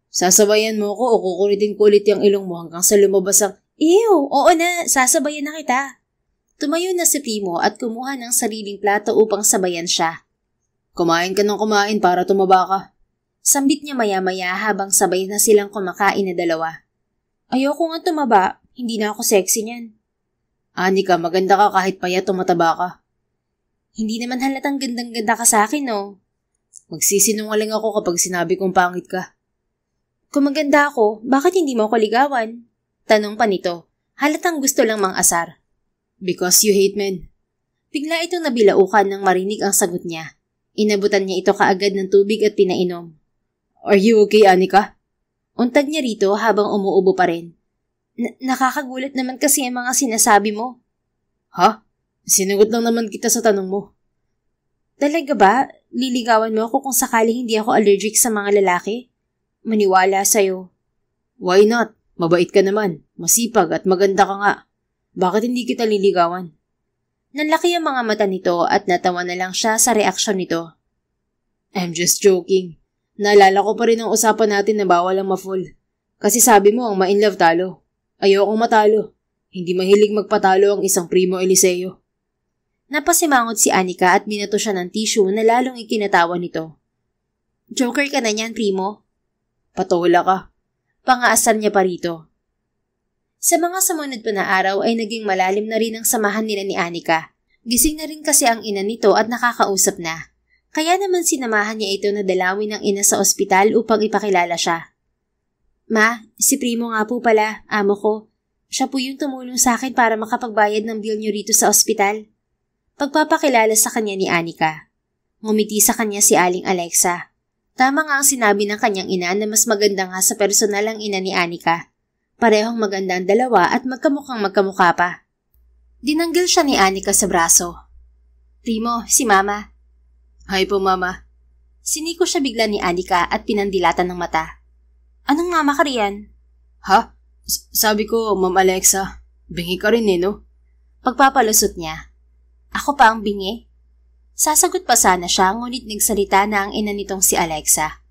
Sasabayan mo ko o kukuritin ko ulit yung ilong mo hanggang sa lumabas ang... Ew, oo na, sasabayan na kita. Tumayo na si Primo at kumuha ng sariling plato upang sabayan siya. Kumain ka ng kumain para tumaba ka. Sambit niya maya-maya habang sabay na silang kumakain na dalawa. Ayoko nga tumaba, hindi na ako sexy niyan. Anika, maganda ka kahit payat o mataba ka. Hindi naman halatang gandang-ganda ka sa akin, no? Magsisinungaling ako kapag sinabi kong pangit ka. Kung maganda ako, bakit hindi mo ako ligawan? Tanong pa nito, halatang gusto lang mang-asar. Because you hate men. Bigla itong nabilaukan nang marinig ang sagot niya. Inabutan niya ito kaagad ng tubig at pinainom. Are you okay, Anika? Untag niya rito habang umuubo pa rin. Nakakagulat naman kasi ang mga sinasabi mo. Ha? Sinagot lang naman kita sa tanong mo. Talaga ba? Liligawan mo ako kung sakali hindi ako allergic sa mga lalaki? Maniwala sa'yo. Why not? Mabait ka naman. Masipag at maganda ka nga. Bakit hindi kita liligawan? Nanlaki ang mga mata nito at natawa na lang siya sa reaksyon nito. I'm just joking. Naalala ko pa rin ang usapan natin na bawal ang ma-fall. Kasi sabi mo ang ma-inlove talo. Ayokong matalo. Hindi mahilig magpatalo ang isang Primo Eliseo. Napasimangot si Anika at binato siya ng tissue na lalong ikinatawa nito. Joker ka na niyan, Primo. Patola ka. Pangaasar niya pa rito. Sa mga sumunod pa na araw ay naging malalim na rin ang samahan nila ni Anika. Gising na rin kasi ang ina nito at nakakausap na. Kaya naman sinamahan niya ito na dalawin ng ina sa ospital upang ipakilala siya. Ma, si Primo nga po pala, amo ko. Siya po yung tumulong sa akin para makapagbayad ng bill niyo rito sa ospital. Pagpapakilala sa kanya ni Anika. Ngumiti sa kanya si Aling Alexa. Tama nga ang sinabi ng kanyang ina na mas maganda nga sa personal ang ina ni Anika. Parehong maganda ang dalawa at magkamukhang magkamukha pa. Dinanggil siya ni Anika sa braso. Primo, si Mama. Hi po, Mama. Siniko siya bigla ni Anika at pinandilatan ng mata. Anong mama ka riyan? Ha? Sabi ko, Ma'am Alexa, bingi ka rin eh, no? Pagpapalusot niya. Ako pa ang bingi? Sasagot pa sana siya ngunit nagsalita na ang ina nitong si Alexa.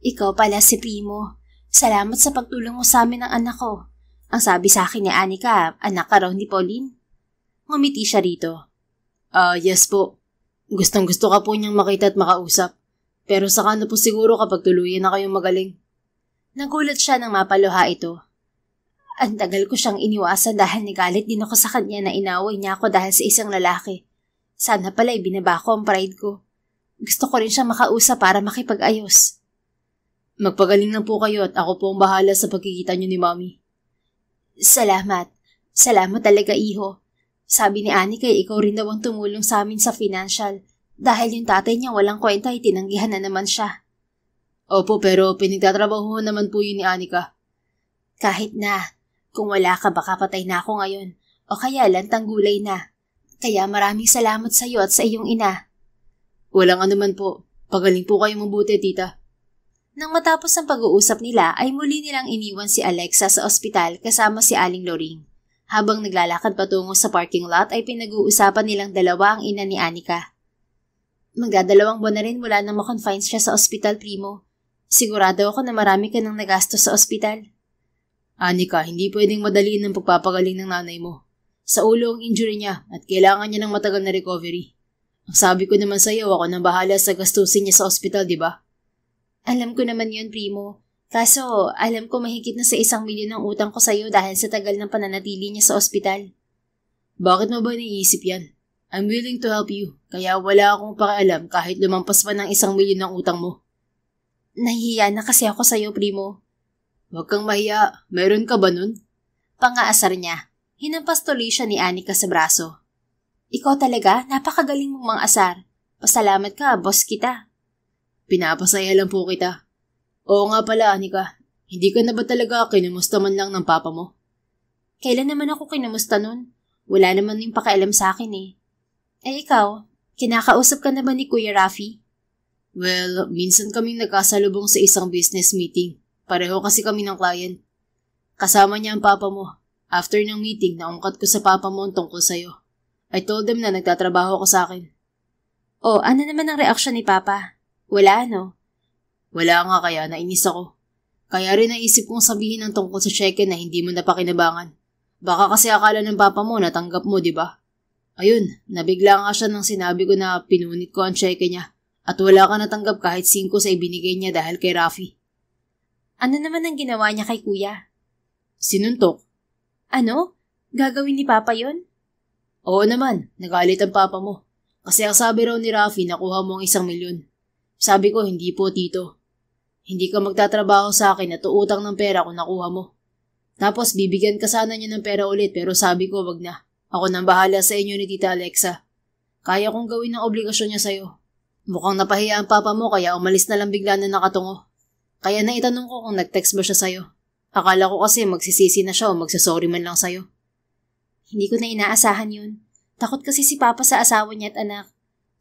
Ikaw pala si Primo. Salamat sa pagtulong mo sa amin ng anak ko. Ang sabi sa akin ni Anika, anak ka raw ni Pauline. Ngumiti siya rito. Yes po. Gustong-gusto ka po niyang makita at makausap. Pero saka na po siguro kapag tuluyan na kayong magaling. Nagulat siya nang mapaluha ito. Ang tagal ko siyang iniwasan dahil nagalit din ako sa kanya na inaway niya ako dahil sa isang lalaki. Sana pala ibinaba ko ang pride ko. Gusto ko rin siya makausap para makipag-ayos. Magpagaling lang po kayo at ako po ang bahala sa pagkikita niyo ni Mommy. Salamat. Salamat talaga, iho. Sabi ni Anika ikaw rin daw ang tumulong sa amin sa financial. Dahil yung tatay niya walang kwenta ay tinanggihan na naman siya. Opo, pero pinagtatrabaho naman po yun ni Anika. Kahit na, kung wala ka baka patay na ako ngayon o kaya lantang gulay na. Kaya maraming salamat sa iyo at sa iyong ina. Walang anuman po. Pagaling po kayo mabuti, tita. Nang matapos ang pag-uusap nila ay muli nilang iniwan si Alexa sa ospital kasama si Aling Loring. Habang naglalakad patungo sa parking lot ay pinag-uusapan nilang dalawa ang ina ni Anika. Magdadalawang buwan na rin mula nang ma-confine siya sa ospital, Primo. Sigurado ako na marami ka nang nagastos sa ospital. Anika, hindi pwedeng madaliin ang pagpapagaling ng nanay mo. Sa ulo ang injury niya at kailangan niya ng matagal na recovery. Ang sabi ko naman sa iyo, ako nang bahala sa gastusin niya sa ospital, di ba? Alam ko naman yun, Primo. Kaso, alam ko mahigit na sa 1 milyon ang utang ko sa iyo dahil sa tagal ng pananatili niya sa ospital. Bakit mo ba naiisip yan? I'm willing to help you, kaya wala akong pakialam kahit lumampas pa ng 1 milyon ng utang mo. Nahihiya na kasi ako sa iyo, Primo. Huwag kang mahiya. Meron ka ba nun? Pangaasar niya. Hinampas tuloy siya ni Anika sa braso. Ikaw talaga, napakagaling mong mang-asar. Pasalamat ka, boss kita. Pinapasaya lang po kita. Oo nga pala, Anika. Hindi ka na ba talaga kinumusta man lang ng papa mo? Kailan naman ako kinumusta nun? Wala naman yung pakialam sa akin eh. Eh ikaw, kinakausap ka na ba ni Kuya Rafi? Well, minsan kaming nagkasalubong sa isang business meeting. Pareho kasi kami ng client. Kasama niya ang papa mo. After ng meeting, naungkat ko sa papa mo ang tungkol sa'yo. I told them na nagtatrabaho ko sa akin. Oh, ano naman ang reaksyon ni Papa? Wala, no? Wala nga kaya, nainis ako. Kaya rin naisip kong sabihin ang tungkol sa cheque na hindi mo napakinabangan. Baka kasi akala ng papa mo natanggap mo, di ba? Ayun, nabigla nga siya nang sinabi ko na pinunit ko ang cheque niya at wala ka natanggap kahit 5 sa ibinigay niya dahil kay Rafi. Ano naman ang ginawa niya kay Kuya? Sinuntok. Ano? Gagawin ni Papa yon? Oo naman, nagalit ang papa mo. Kasi ang sabi raw ni Rafi, nakuha mo ang 1 milyon. Sabi ko, hindi po, tito. Hindi ka magtatrabaho sa akin at uutang ng pera kung nakuha mo. Tapos bibigyan ka sana niya ng pera ulit pero sabi ko, wag na. Ako nang bahala sa inyo ni Tita Alexa. Kaya kong gawin ang obligasyon niya sa'yo. Mukhang napahiya ang papa mo kaya umalis na lang bigla na nakatungo. Kaya naitanong ko kung nag-text ba siya sa'yo. Akala ko kasi magsisisi na siya o magsasorry man lang sa'yo. Hindi ko na inaasahan yun. Takot kasi si Papa sa asawa niya at anak.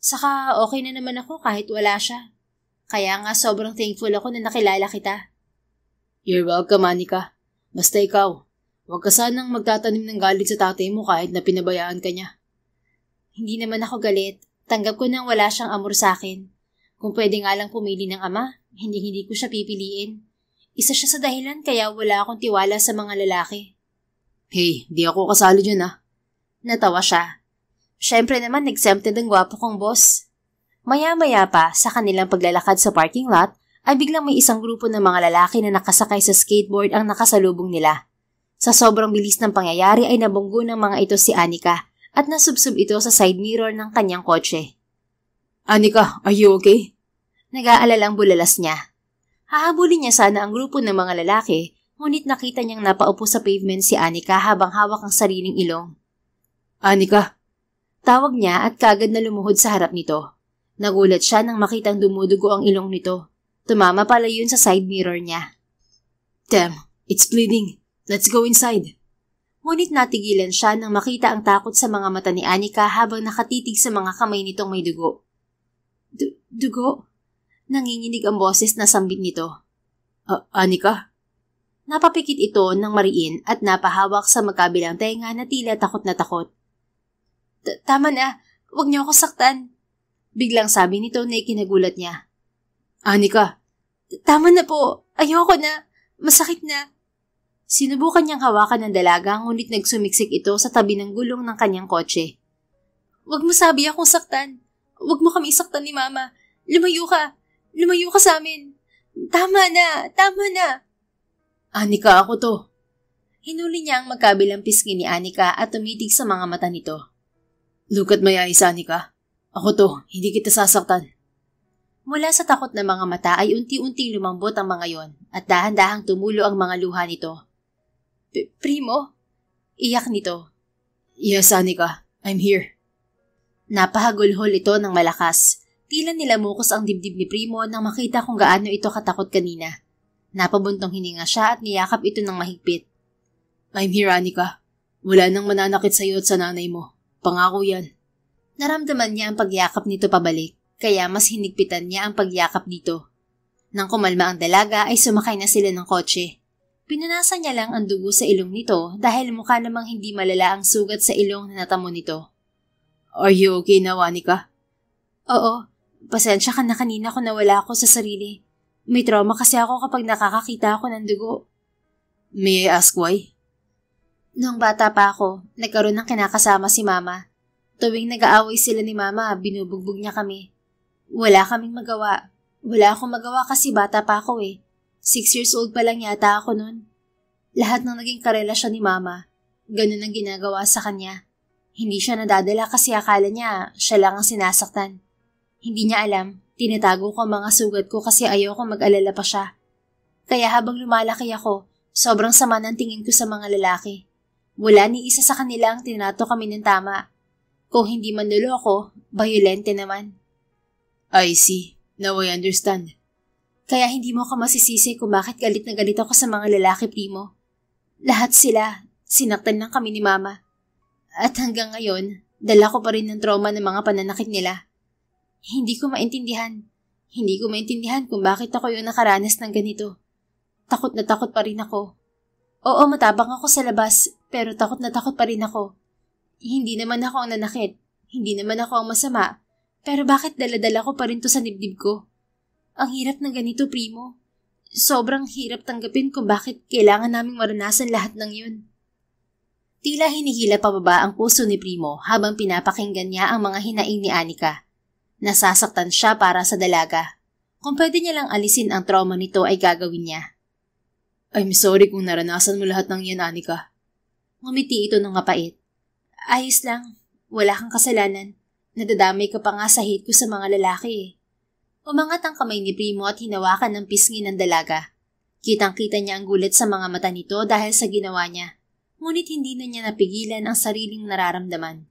Saka okay na naman ako kahit wala siya. Kaya nga sobrang thankful ako na nakilala kita. You're welcome, Anika. Basta ikaw, huwag ka sanang magtatanim ng galit sa tatay mo kahit na pinabayaan ka niya. Hindi naman ako galit. Tanggap ko nang wala siyang amor sa akin. Kung pwede nga lang pumili ng ama, hindi ko siya pipiliin. Isa siya sa dahilan kaya wala akong tiwala sa mga lalaki. Hey, di ako kasali dyan ah. Natawa siya. Siyempre naman exempted ang gwapo kong boss. Maya-maya pa sa kanilang paglalakad sa parking lot ay biglang may isang grupo ng mga lalaki na nakasakay sa skateboard ang nakasalubong nila. Sa sobrang bilis ng pangyayari ay nabunggo ng mga ito si Anika at nasubsob ito sa side mirror ng kanyang kotse. Anika, are you okay? Nag-aalalang bulalas niya. Hahabulin niya sana ang grupo ng mga lalaki, ngunit nakita niyang napaupo sa pavement si Anika habang hawak ang sariling ilong. Anika! Tawag niya at kagad na lumuhod sa harap nito. Nagulat siya nang makitang dumudugo ang ilong nito. Tumama pala yun sa side mirror niya. Damn, it's bleeding. Let's go inside. Ngunit natigilan siya nang makita ang takot sa mga mata ni Anika habang nakatitig sa mga kamay nitong may dugo. Dugo? Nanginginig ang boses na sambit nito. Anika? Napapikit ito ng mariin at napahawak sa magkabilang tenga na tila takot na takot. Tama na, huwag niyo ako saktan. Biglang sabi nito na ikinagulat niya. Anika! Tama na po, ayoko na, masakit na. Sinubukan niyang hawakan ng dalaga ngunit nagsumiksik ito sa tabi ng gulong ng kanyang kotse. Huwag mo sabi akong saktan. Huwag mo kami saktan ni Mama. Lumayo ka. Lumayo ka sa amin. Tama na. Tama na. Anika, ako to. Hinuli niya ang magkabilang pisngi ni Anika at tumitig sa mga mata nito. Look at my eyes, Anika. Ako to, hindi kita sasaktan. Mula sa takot na mga mata ay unti-unting lumambot ang mga yon at dahan-dahang tumulo ang mga luha nito. Primo? Iyak nito. Yes, Anika. I'm here. Napahagulhol ito ng malakas. Tila nilamukos ang dibdib ni Primo nang makita kung gaano ito katakot kanina. Napabuntong hininga siya at niyakap ito ng mahigpit. I'm here, Anika. Wala nang mananakit sa iyo at sa nanay mo. Pangako yan. Naramdaman niya ang pagyakap nito pabalik, kaya mas hinigpitan niya ang pagyakap dito. Nang kumalma ang dalaga ay sumakay na sila ng kotse. Pinunasan niya lang ang dugo sa ilong nito dahil mukha namang hindi malala ang sugat sa ilong na natamo nito. Are you okay now, Anika? Oo. Pasensya ka na kanina kung nawala ako sa sarili. May trauma kasi ako kapag nakakakita ako ng dugo. May I ask why? Noong bata pa ako, nagkaroon ng kinakasama si Mama. Tuwing nag-aaway sila ni Mama, binubugbog niya kami. Wala kaming magawa. Wala akong magawa kasi bata pa ako 6 years old pa lang yata ako noon. Lahat ng naging karelasyon ni Mama, ganun ang ginagawa sa kanya. Hindi siya nadadala kasi akala niya siya lang ang sinasaktan. Hindi niya alam, tinatago ko ang mga sugat ko kasi ayoko mag-alala pa siya. Kaya habang lumalaki ako, sobrang sama ng tingin ko sa mga lalaki. Wala ni isa sa kanila ang tinato kami ng tama. Kung hindi man niloko, bayolente naman. I see. Now I understand. Kaya hindi mo ka masisisi kung bakit galit na galit ako sa mga lalaki, Primo. Lahat sila, sinaktan lang kami ni Mama. At hanggang ngayon, dala ko pa rin ng trauma ng mga pananakit nila. Hindi ko maintindihan. Hindi ko maintindihan kung bakit ako yung nakaranas ng ganito. Takot na takot pa rin ako. Oo, matabang ako sa labas, pero takot na takot pa rin ako. Hindi naman ako ang nanakit. Hindi naman ako ang masama. Pero bakit dala-dala ko pa rin to sa dibdib ko? Ang hirap ng ganito, Primo. Sobrang hirap tanggapin kung bakit kailangan naming maranasan lahat ng yun. Tila hinihila pababa ang puso ni Primo habang pinapakinggan niya ang mga hinaing ni Anika. Nasasaktan siya para sa dalaga. Kung pwede niya lang alisin ang trauma nito ay gagawin niya. I'm sorry kung naranasan mo lahat ng yan, Anika. Ngumiti ito ng mapait. Ayos lang. Wala kang kasalanan. Nadadamay ka pa nga sa hate ko sa mga lalaki. Umangat ang kamay ni Primo at hinawakan ng pisngi ng dalaga. Kitang-kita niya ang gulat sa mga mata nito dahil sa ginawa niya. Ngunit hindi na niya napigilan ang sariling nararamdaman.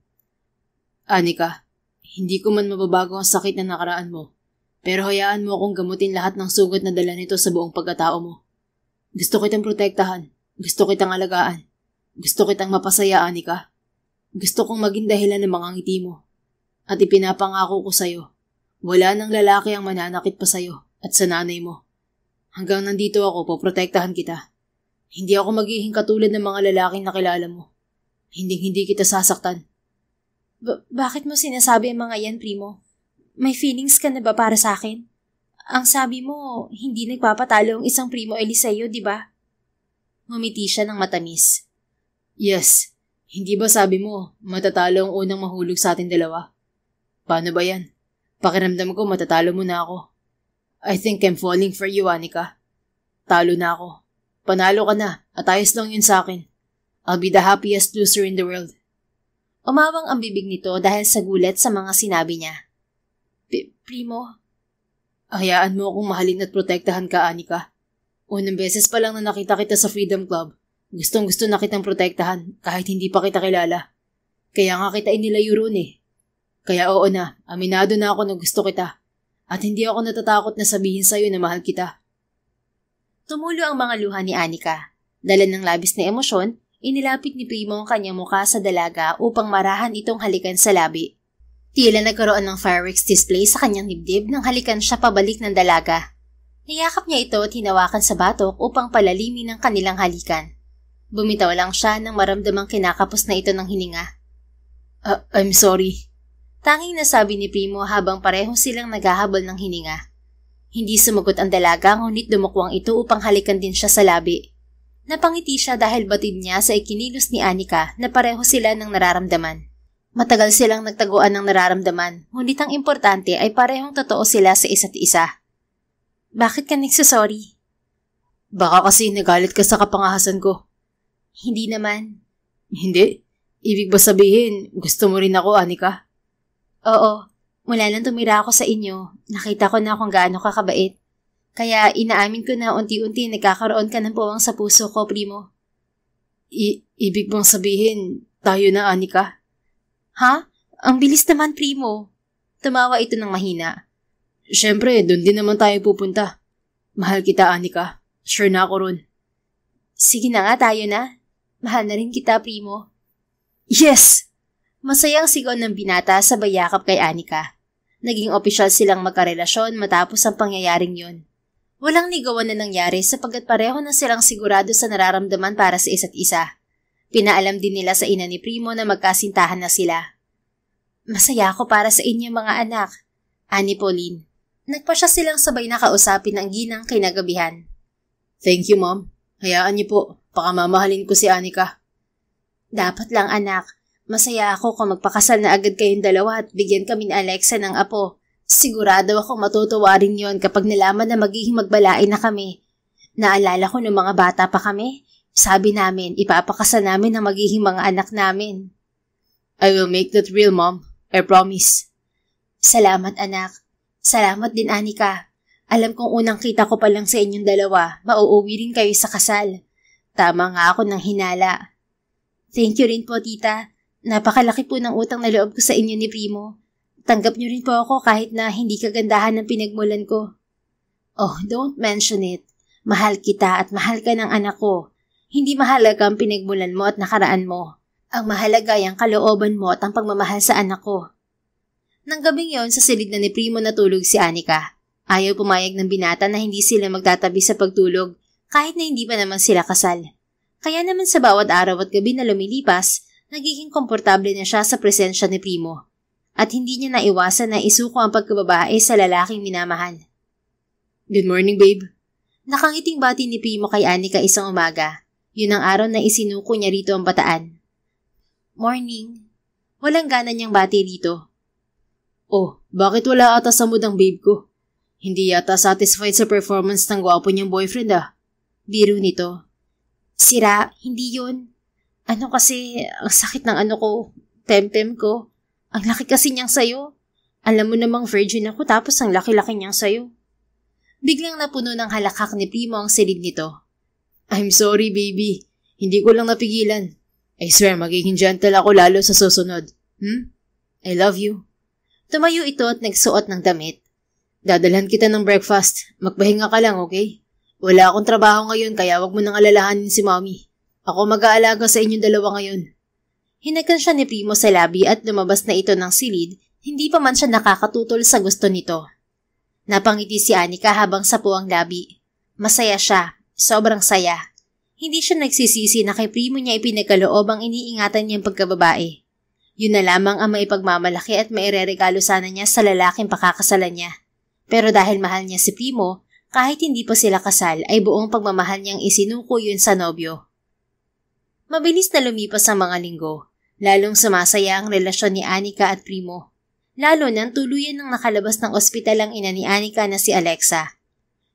Anika, hindi ko man mababago ang sakit na nakaraan mo, pero hayaan mo akong gamutin lahat ng sugat na dala nito sa buong pagkatao mo. Gusto kitang protektahan, gusto kitang alagaan, gusto kitang mapasaya, Anika. Gusto kong maging dahilan ng mga ngiti mo. At ipinapangako ko sa'yo, wala nang lalaki ang mananakit pa sa'yo at sa nanay mo. Hanggang nandito ako, poprotektahan kita. Hindi ako magiging katulad ng mga lalaking nakilala mo. Hindi kita sasaktan. Bakit mo sinasabi ang mga yan, Primo? May feelings ka na ba para sa akin? Ang sabi mo, hindi nagpapatalo ang isang Primo Eliseo, di ba? Ngumiti siya ng matamis. Yes. Hindi ba sabi mo, matatalo ang unang mahulog sa ating dalawa? Paano ba yan? Pakiramdam ko matatalo mo na ako. I think I'm falling for you, Anika. Talo na ako. Panalo ka na at ayos lang yun sa akin. I'll be the happiest loser in the world. Umawang ang bibig nito dahil sa gulat sa mga sinabi niya. Primo? Hayaan mo akong mahalin at protektahan ka, Anika. Unang beses pa lang na nakita kita sa Freedom Club, gustong-gusto na kitang protektahan kahit hindi pa kita kilala. Kaya nga kita inilayo roon Kaya oo na, aminado na ako na gusto kita. At hindi ako natatakot na sabihin sa'yo na mahal kita. Tumulo ang mga luha ni Anika. Dala ng labis na emosyon, inilapit ni Primo ang kanyang mukha sa dalaga upang marahan itong halikan sa labi. Tila nagkaroon ng fireworks display sa kanyang dibdib nang halikan siya pabalik ng dalaga. Niyakap niya ito at hinawakan sa batok upang palalimin ang kanilang halikan. Bumitaw lang siya nang maramdamang kinakapos na ito ng hininga. I'm sorry. Tanging nasabi ni Primo habang pareho silang naghahabol ng hininga. Hindi sumagot ang dalaga ngunit dumukwang ito upang halikan din siya sa labi. Napangiti siya dahil batid niya sa ikinilos ni Anika na pareho sila ng nararamdaman. Matagal silang nagtaguan ng nararamdaman, ngunit ang importante ay parehong totoo sila sa isa't isa. Bakit ka nagsasorry? Baka kasi nagalit ka sa kapangahasan ko. Hindi naman. Hindi? Ibig ba sabihin, gusto mo rin ako, Anika? Oo. Mula nang tumira ako sa inyo, nakita ko na kung gaano ka kabait. Kaya inaamin ko na unti-unti nagkakaroon ka ng puwang sa puso ko, Primo. Ibig bang sabihin, tayo na, Anika? Ha? Ang bilis naman, Primo. Tumawa ito ng mahina. Siyempre, doon din naman tayo pupunta. Mahal kita, Anika. Sure na ako ron. Sige na nga, tayo na. Mahal na rin kita, Primo. Yes! Masaya ang sigaw ng binata sa bayakap kay Anika. Naging opisyal silang magkarelasyon matapos ang pangyayaring yun. Walang ligawan na nangyari sapagkat pareho na silang sigurado sa nararamdaman para sa isa't isa. Pinaalam din nila sa ina ni Primo na magkasintahan na sila. Masaya ako para sa inyo mga anak, ani Pauline. Nagpasya silang sabay na kausapin ng ginang kinagabihan. Thank you, Mom. Hayaan niyo po. Pakamamahalin ko si Anika. Dapat lang, anak. Masaya ako kung magpakasal na agad kayong dalawa at bigyan kami ni Alexa ng apo. Sigurado akong matutuwa rin yon kapag nalaman na magiging magbalain na kami. Naalala ko nung mga bata pa kami, sabi namin ipapakasal namin ang magiging mga anak namin. I will make that real, Mom. I promise. Salamat, anak. Salamat din, Anika. Alam kong unang kita ko pa lang sa inyong dalawa, mauuwi rin kayo sa kasal. Tama nga ako ng hinala. Thank you rin po, tita. Napakalaki po ng utang na loob ko sa inyo ni Primo. Tanggap niyo rin po ako kahit na hindi kagandahan ng pinagmulan ko. Oh, don't mention it. Mahal kita at mahal ka ng anak ko. Hindi mahalaga ang pinagmulan mo at nakaraan mo. Ang mahalaga ay ang kalooban mo at ang pagmamahal sa anak ko. Nang gabing yon, sa silid na ni Primo natulog si Anika. Ayaw pumayag ng binata na hindi sila magtatabi sa pagtulog kahit na hindi pa naman sila kasal. Kaya naman sa bawat araw at gabi na lumilipas, nagiging komportable na siya sa presensya ni Primo. At hindi niya naiwasan na isuko ang pagkababae sa lalaking minamahal. Good morning, babe. Nakangiting bati ni Primo kay Anika isang umaga. Yun ang araw na isinuko niya rito ang bataan. Morning. Walang gana niyang bati rito. Oh, bakit wala ata sa mood ang babe ko? Hindi yata satisfied sa performance ng gwapo niyang boyfriend Biro nito. Sira, hindi yun. Ano kasi, ang sakit ng ano ko, temtem ko. Ang laki kasi niyang sayo. Alam mo namang virgin ako tapos ang laki-laki niyang sayo. Biglang napuno ng halakak ni Primo ang silid nito. I'm sorry, baby. Hindi ko lang napigilan. I swear, magiging gentle ako lalo sa susunod. I love you. Tumayo ito at nagsuot ng damit. Dadalhan kita ng breakfast. Magpahinga ka lang, okay? Wala akong trabaho ngayon kaya wag mo nang alalahanin si mommy. Ako mag-aalaga sa inyong dalawa ngayon. Hinagan siya ni Primo sa labi at lumabas na ito ng silid, hindi pa man siya nakakatutol sa gusto nito. Napangiti si Anika habang sapo ang labi. Masaya siya, sobrang saya. Hindi siya nagsisisi na kay Primo niya ipinagkaloob ang iniingatan niyang pagkababae. Yun na lamang ang maipagmamalaki at maireregalo sana niya sa lalaking pakakasalan niya. Pero dahil mahal niya si Primo, kahit hindi pa sila kasal ay buong pagmamahal niyang isinuko yun sa nobyo. Mabilis na lumipas ang mga linggo. Lalong sumasaya ang relasyon ni Anika at Primo. Lalo nang tuluyan nang nakalabas ng ospital ang ina ni Anika na si Alexa.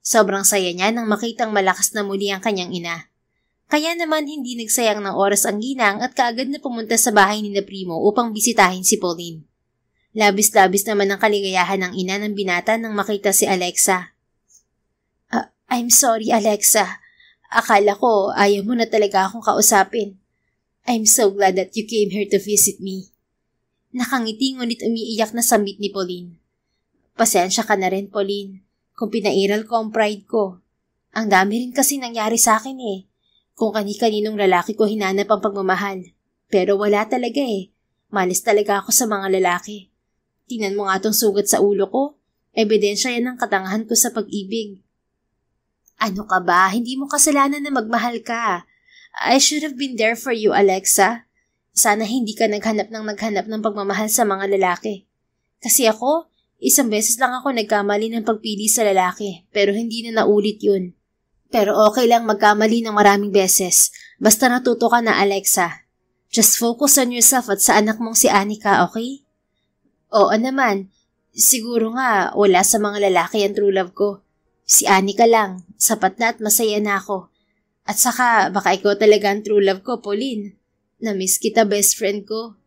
Sobrang saya niya nang makitang malakas na muli ang kanyang ina. Kaya naman hindi nagsayang ng oras ang ginang at kaagad na pumunta sa bahay ni na Primo upang bisitahin si Pauline. Labis-labis naman ang kaligayahan ng ina ng binata nang makita si Alexa. I'm sorry, Alexa. Akala ko ayaw mo na talaga akong kausapin. I'm so glad that you came here to visit me. Nakangiti ngunit umiiyak na sambit ni Pauline. Pasensya ka na rin, Pauline, kung pinairal ko ang pride ko. Ang dami rin kasi nangyari sa akin eh. Kung kani-kaninong lalaki ko hinanap ang pagmamahal. Pero wala talaga eh. Malis talaga ako sa mga lalaki. Tingnan mo nga tong sugat sa ulo ko. Ebidensya yan ng katangahan ko sa pag-ibig. Ano ka ba? Hindi mo kasalanan na magmahal ka. I should have been there for you, Alexa. Sana hindi ka naghanap ng pagmamahal sa mga lalaki. Kasi ako, isang beses lang ako nagkamali ng pagpili sa lalaki, pero hindi na naulit yun. Pero okay lang magkamali ng maraming beses, basta natuto ka na, Alexa. Just focus on yourself at sa anak mong si Anika, okay? Oo naman. Siguro nga wala sa mga lalaki ang true love ko. Si Anika lang. Sapat na at masaya na ako. At saka baka ikaw talaga ang true love ko, Pauline. Na-miss kita, best friend ko.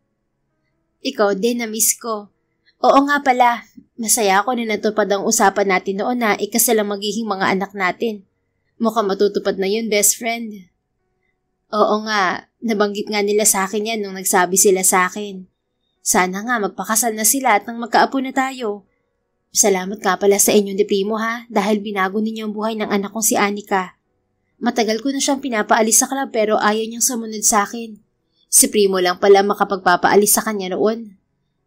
Ikaw din, na-miss ko. Oo nga pala. Masaya ako na natupad ang usapan natin noon na ikasalang magiging mga anak natin. Mukhang matutupad na yun, best friend. Oo nga, nabanggit nga nila sa akin yan nung nagsabi sila sa akin. Sana nga magpakasal na sila at nang magkaapo na tayo. Salamat nga pala sa inyo ni Primo ha, dahil binago ninyo ang buhay ng anak kong si Anika. Matagal ko na siyang pinapaalis sa club pero ayaw niyang sumunod sa akin. Si Primo lang pala makapagpapaalis sa kanya noon.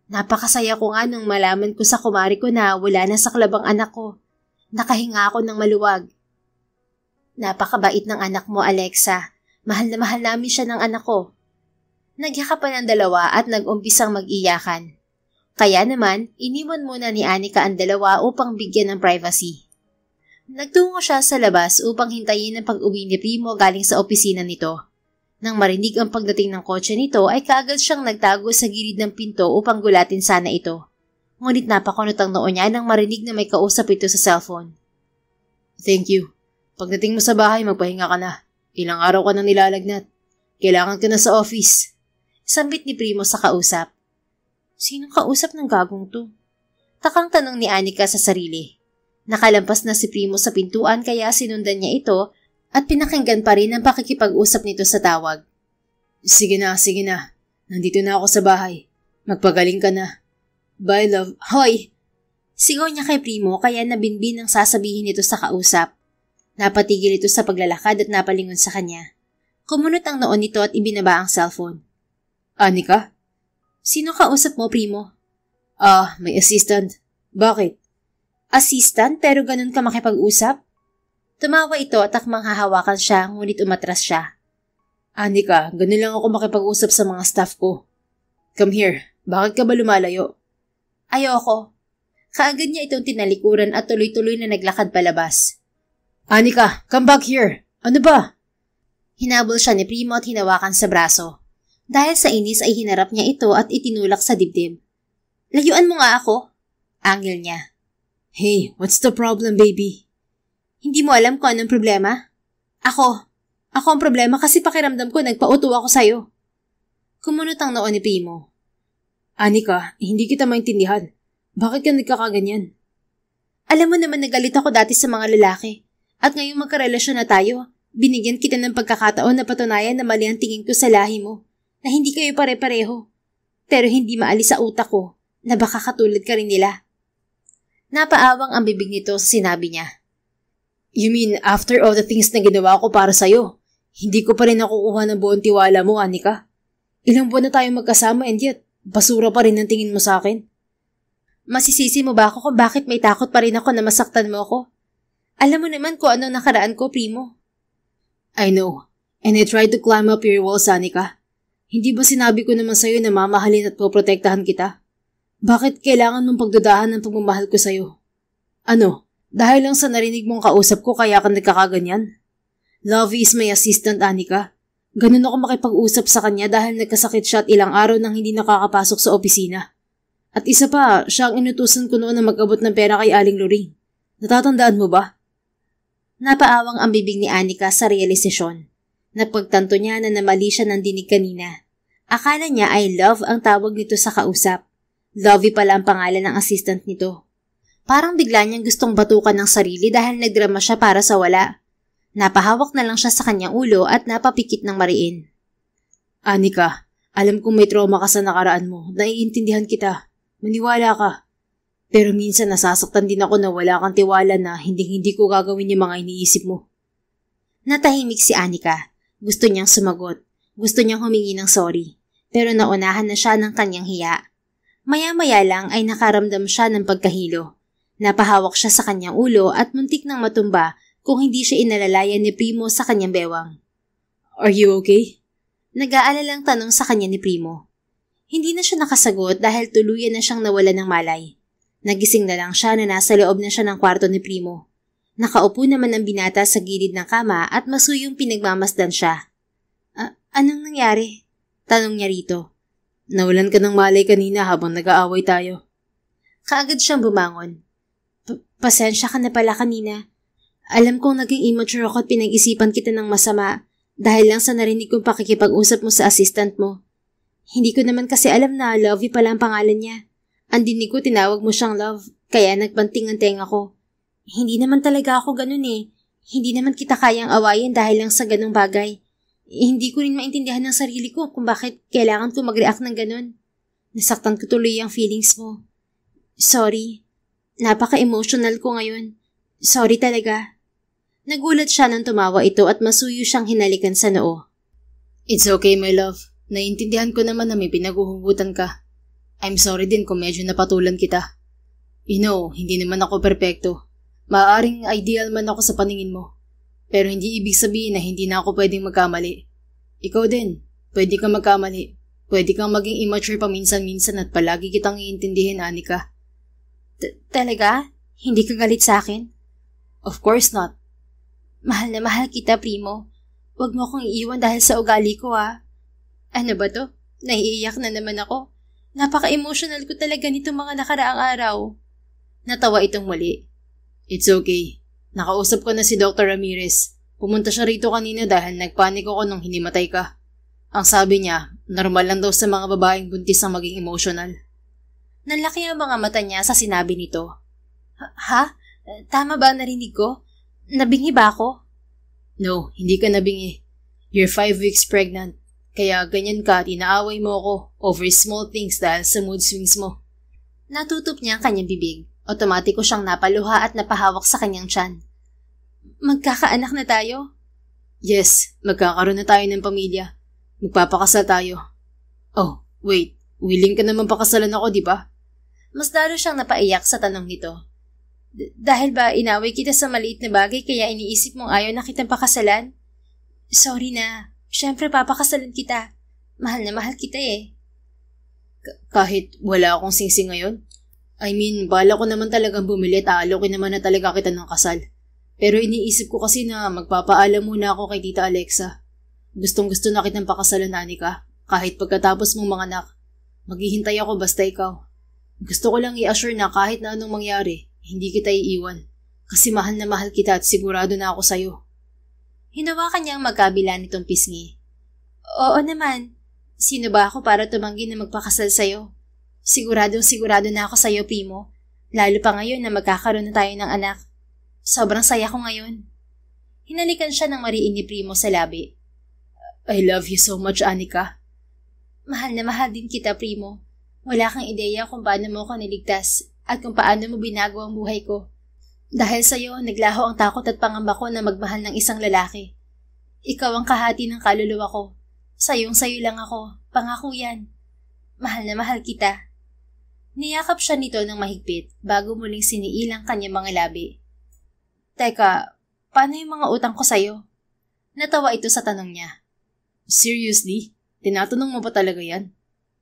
Napakasaya ko nga nung malaman ko sa kumari ko na wala na sa club ang anak ko. Nakahinga ako ng maluwag. Napakabait ng anak mo, Alexa. Mahal na mahal namin siya ng anak ko. Nagyakapan ang dalawa at nag-umpisang mag-iyakan. Kaya naman, iniwan muna ni Anika ang dalawa upang bigyan ng privacy. Nagtungo siya sa labas upang hintayin ang pag-uwi ni Primo galing sa opisina nito. Nang marinig ang pagdating ng kotse nito ay kaagad siyang nagtago sa gilid ng pinto upang gulatin sana ito. Ngunit napakunot ang noo niya nang marinig na may kausap ito sa cellphone. Thank you. Pagdating mo sa bahay, magpahinga ka na. Ilang araw ka nang nilalagnat. Kailangan ka na sa office. Sambit ni Primo sa kausap. Sinong kausap ng gagong to? Takang tanong ni Anika sa sarili. Nakalampas na si Primo sa pintuan kaya sinundan niya ito at pinakinggan pa rin ang pakikipag-usap nito sa tawag. Sige na. Nandito na ako sa bahay. Magpagaling ka na. Bye, love. Hoy! Sigaw niya kay Primo kaya nabinbin ang sasabihin nito sa kausap. Napatigil ito sa paglalakad at napalingon sa kanya. Kumunot ang noon nito at ibinaba ang cellphone. Anika? Sino kausap mo, Primo? May assistant. Bakit? Assistant pero ganun ka makipag-usap? Tumawa ito at akmang hahawakan siya ngunit umatras siya. Anika, ganun lang ako makipag-usap sa mga staff ko. Come here. Bakit ka ba lumalayo? Ayoko. Kaagad niya itong tinalikuran at tuloy-tuloy na naglakad palabas. Anika, come back here. Ano ba? Hinabol siya ni Primo at hinawakan sa braso. Dahil sa inis ay hinarap niya ito at itinulak sa dibdib. Layuan mo nga ako. Angil niya. Hey, what's the problem, baby? Hindi mo alam kung anong problema? Ako ang problema kasi pakiramdam ko nagpauto ako sa'yo. Kumunot ang noo ni Primo. Anika, hindi kita maintindihan. Bakit ka nagkakaganyan? Alam mo naman nagalit ako dati sa mga lalaki. At ngayong magkarelasyon na tayo, binigyan kita ng pagkakataon na patunayan na mali ang tingin ko sa lahi mo, na hindi kayo pare-pareho. Pero hindi maalis sa utak ko na baka katulad ka rin nila. Napaawang ang bibig nito sa sinabi niya. You mean after all the things na ginawa ko para sa'yo, hindi ko pa rin nakukuha ng buong tiwala mo, Anika? Ilang buwan na tayo magkasama and yet, basura pa rin ang tingin mo sa akin? Masisisi mo ba ako kung bakit may takot pa rin ako na masaktan mo ako? Alam mo naman kung anong nakaraan ko, Primo. I know, and I tried to climb up your walls, Anika. Hindi ba sinabi ko naman sa'yo na mamahalin at poprotektahan kita? Bakit kailangan mong pagdudahan ng pagmamahal ko sa'yo? Ano, dahil lang sa narinig mong kausap ko kaya ka nagkakaganyan? Lovey is my assistant, Anika. Ganun ako makipag-usap sa kanya dahil nagkasakit siya at ilang araw nang hindi nakakapasok sa opisina. At isa pa, siya ang inutusan ko noon na mag-abot ng pera kay Aling Loring. Natatandaan mo ba? Napaawang ang bibig ni Anika sa realisasyon. Napagtanto niya na namali siya ng dinig kanina. Akala niya ay Love ang tawag nito sa kausap. Lovey pala ang pangalan ng assistant nito. Parang bigla niyang gustong batukan ng sarili dahil nagdrama siya para sa wala. Napahawak na lang siya sa kanyang ulo at napapikit ng mariin. Anika, alam kong may trauma ka sa nakaraan mo. Naiintindihan kita. Maniwala ka. Pero minsan nasasaktan din ako na wala kang tiwala na hindi ko gagawin yung mga iniisip mo. Natahimik si Anika. Gusto niyang sumagot. Gusto niyang humingi ng sorry. Pero naunahan na siya ng kanyang hiya. Maya-maya lang ay nakaramdam siya ng pagkahilo. Napahawak siya sa kanyang ulo at muntik nang matumba kung hindi siya inalalayan ni Primo sa kanyang bewang. Are you okay? Nag-aalalang tanong sa kanya ni Primo. Hindi na siya nakasagot dahil tuluyan na siyang nawala ng malay. Nagising na lang siya na nasa loob na siya ng kwarto ni Primo. Nakaupo naman ang binata sa gilid ng kama at masuyong pinagmamasdan siya. Anong nangyari? Tanong niya rito. Nawalan ka ng malay kanina habang nag-aaway tayo. Kaagad siyang bumangon. Pasensya ka na pala kanina. Alam kong naging immature ako at pinag-isipan kita ng masama dahil lang sa narinig kong pakikipag-usap mo sa assistant mo. Hindi ko naman kasi alam na Lovey pala ang pangalan niya. Ang dinig ko tinawag mo siyang Love, kaya nagbanting ang tenga ko. Hindi naman talaga ako ganun eh. Hindi naman kita kayang awayin dahil lang sa ganung bagay. Hindi ko rin maintindihan ng sarili ko kung bakit kailangan ko mag-react ng ganun. Nasaktan ko tuloy ang feelings mo. Sorry. Napaka-emotional ko ngayon. Sorry talaga. Nagulat siya nang tumawa ito at masuyo siyang hinalikan sa noo. It's okay, my love. Naiintindihan ko naman na may pinaguhugutan ka. I'm sorry din kung medyo napatulan kita. You know, hindi naman ako perpekto. Maaaring ideal man ako sa paningin mo. Pero hindi ibig sabihin na hindi na ako pwedeng magkamali. Ikaw din, pwede kang magkamali. Pwede kang maging immature paminsan-minsan at palagi kitang iintindihin, Anika. Talaga? Hindi ka galit sa akin? Of course not. Mahal na mahal kita, Primo. Huwag mo akong iiwan dahil sa ugali ko, ah. Ano ba to? Naiiyak na naman ako. Napaka-emotional ko talaga nitong mga nakaraang araw. Natawa itong muli. It's okay. Nakausap ko na si Dr. Ramirez. Pumunta siya rito kanina dahil nagpanik ako nung hinimatay ka. Ang sabi niya, normal lang daw sa mga babaeng buntis ang maging emotional. Nanlaki ang mga mata niya sa sinabi nito. Ha? Tama ba ang narinig ko? Nabingi ba ako? No, hindi ka nabingi. You're 5 weeks pregnant. Kaya ganyan ka at inaaway mo ako over small things dahil sa mood swings mo. Natutup niya ang kanyang bibig. Otomatiko siyang napaluha at napahawak sa kanyang tiyan. Magkakaanak na tayo? Yes, magkakaroon na tayo ng pamilya. Magpapakasal tayo. Oh, wait. Willing ka naman pakasalan ako, di ba? Mas lalo siyang napaiyak sa tanong nito. Dahil ba inaway kita sa maliit na bagay kaya iniisip mong ayaw na kitang pakasalan? Sorry na. Siyempre papakasalan kita. Mahal na mahal kita eh. Kahit wala akong singsing ngayon? I mean, bala ko naman talagang bumili at aalokin naman na talaga kita ng kasal. Pero iniisip ko kasi na magpapaalam muna ako kay Tita Alexa. Gustong-gusto na kitang pakasalan, Anika. Kahit pagkatapos mong mga anak. Maghihintay ako basta ikaw. Gusto ko lang i-assure na kahit na anong mangyari, hindi kita iiwan. Kasi mahal na mahal kita at sigurado na ako sa'yo. Hinawakan niya ang magkabila nitong pisngi. Oo naman. Sino ba ako para tumanggi na magpakasal sa'yo? Sigurado na ako sa'yo, Primo. Lalo pa ngayon na magkakaroon na tayo ng anak. Sobrang saya ko ngayon. Hinalikan siya ng mariin ni Primo sa labi. I love you so much, Anika. Mahal na mahal din kita, Primo. Wala kang ideya kung paano mo ako niligtas at kung paano mo binago ang buhay ko. Dahil sa'yo, naglaho ang takot at pangamba ko na magmahal ng isang lalaki. Ikaw ang kahati ng kaluluwa ko. Sayong-sayo lang ako. Pangako yan. Mahal na mahal kita. Niyakap siya nito ng mahigpit bago muling siniilang kanyang mga labi. Teka, paano yung mga utang ko sa'yo? Natawa ito sa tanong niya. Seriously? Tinatanong mo ba talaga yan?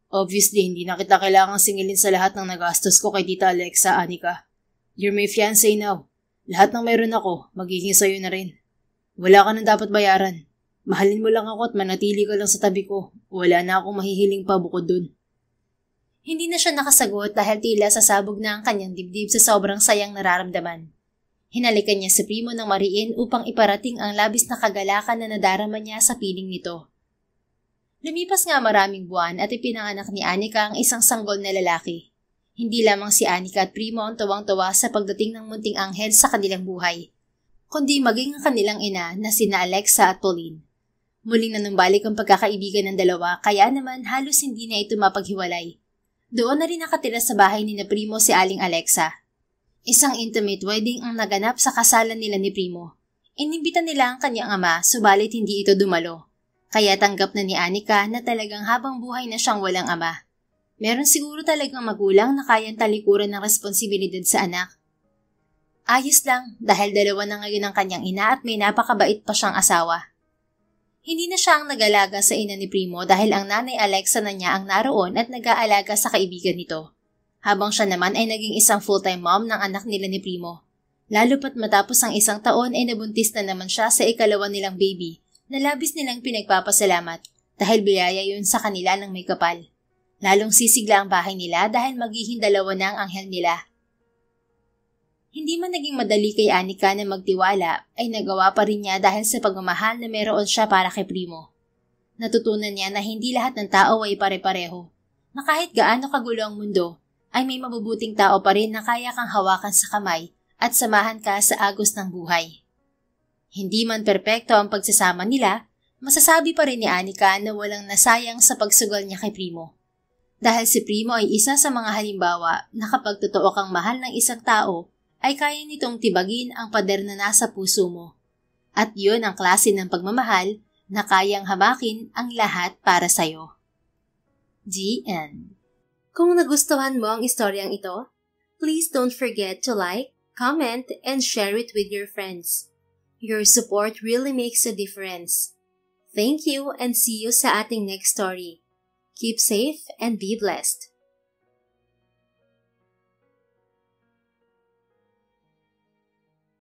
Obviously, hindi na kita kailangang singilin sa lahat ng nagastos ko kay Tita Alexa, Anika. You're my fiancé now. Lahat ng meron ako, magiging sa'yo na rin. Wala ka nang dapat bayaran. Mahalin mo lang ako at manatili ka lang sa tabi ko. Wala na akong mahihiling pa bukod dun. Hindi na siya nakasagot dahil tila sasabog na ang kanyang dibdib sa sobrang sayang nararamdaman. Hinalikan niya si Primo ng mariin upang iparating ang labis na kagalakan na nadarama niya sa piling nito. Lumipas nga maraming buwan at ipinanganak ni Anika ang isang sanggol na lalaki. Hindi lamang si Anika at Primo ang tuwang-tuwa sa pagdating ng munting anghel sa kanilang buhay, kundi maging ang kanilang ina na sina Alexa at Pauline. Muling nanumbalik ang pagkakaibigan ng dalawa kaya naman halos hindi na ito mapaghiwalay. Doon na rin nakatira sa bahay ni na Primo si Aling Alexa. Isang intimate wedding ang naganap sa kasalan nila ni Primo. Inimbita nila ang kanyang ama subalit hindi ito dumalo. Kaya tanggap na ni Anika na talagang habang buhay na siyang walang ama. Meron siguro talagang magulang na kayang talikuran ng responsibilidad sa anak. Ayos lang dahil dalawa na ngayon ang kanyang ina at may napakabait pa siyang asawa. Hindi na siya ang nag-alaga sa ina ni Primo dahil ang nanay Alexa na niya ang naroon at nag-aalaga sa kaibigan nito. Habang siya naman ay naging isang full-time mom ng anak nila ni Primo. Lalo pat matapos ang isang taon ay nabuntis na naman siya sa ikalawa nilang baby na labis nilang pinagpapasalamat dahil biyaya yun sa kanila ng may kapal. Lalong sisigla ang bahay nila dahil magiging dalawa na ang anghel nila. Hindi man naging madali kay Anika na magtiwala, ay nagawa pa rin niya dahil sa pagmamahal na meron siya para kay Primo. Natutunan niya na hindi lahat ng tao ay pare-pareho, na kahit gaano kagulo ang mundo, ay may mabubuting tao pa rin na kaya kang hawakan sa kamay at samahan ka sa agos ng buhay. Hindi man perpekto ang pagsasama nila, masasabi pa rin ni Anika na walang nasayang sa pagsugal niya kay Primo. Dahil si Primo ay isa sa mga halimbawa na kapag totoo kang mahal ng isang tao, ay kaya nitong tibagin ang pader na nasa puso mo. At yun ang klase ng pagmamahal na kayang hamakin ang lahat para sa'yo. The end. Kung nagustuhan mo ang istoryang ito, please don't forget to like, comment, and share it with your friends. Your support really makes a difference. Thank you and see you sa ating next story. Keep safe and be blessed.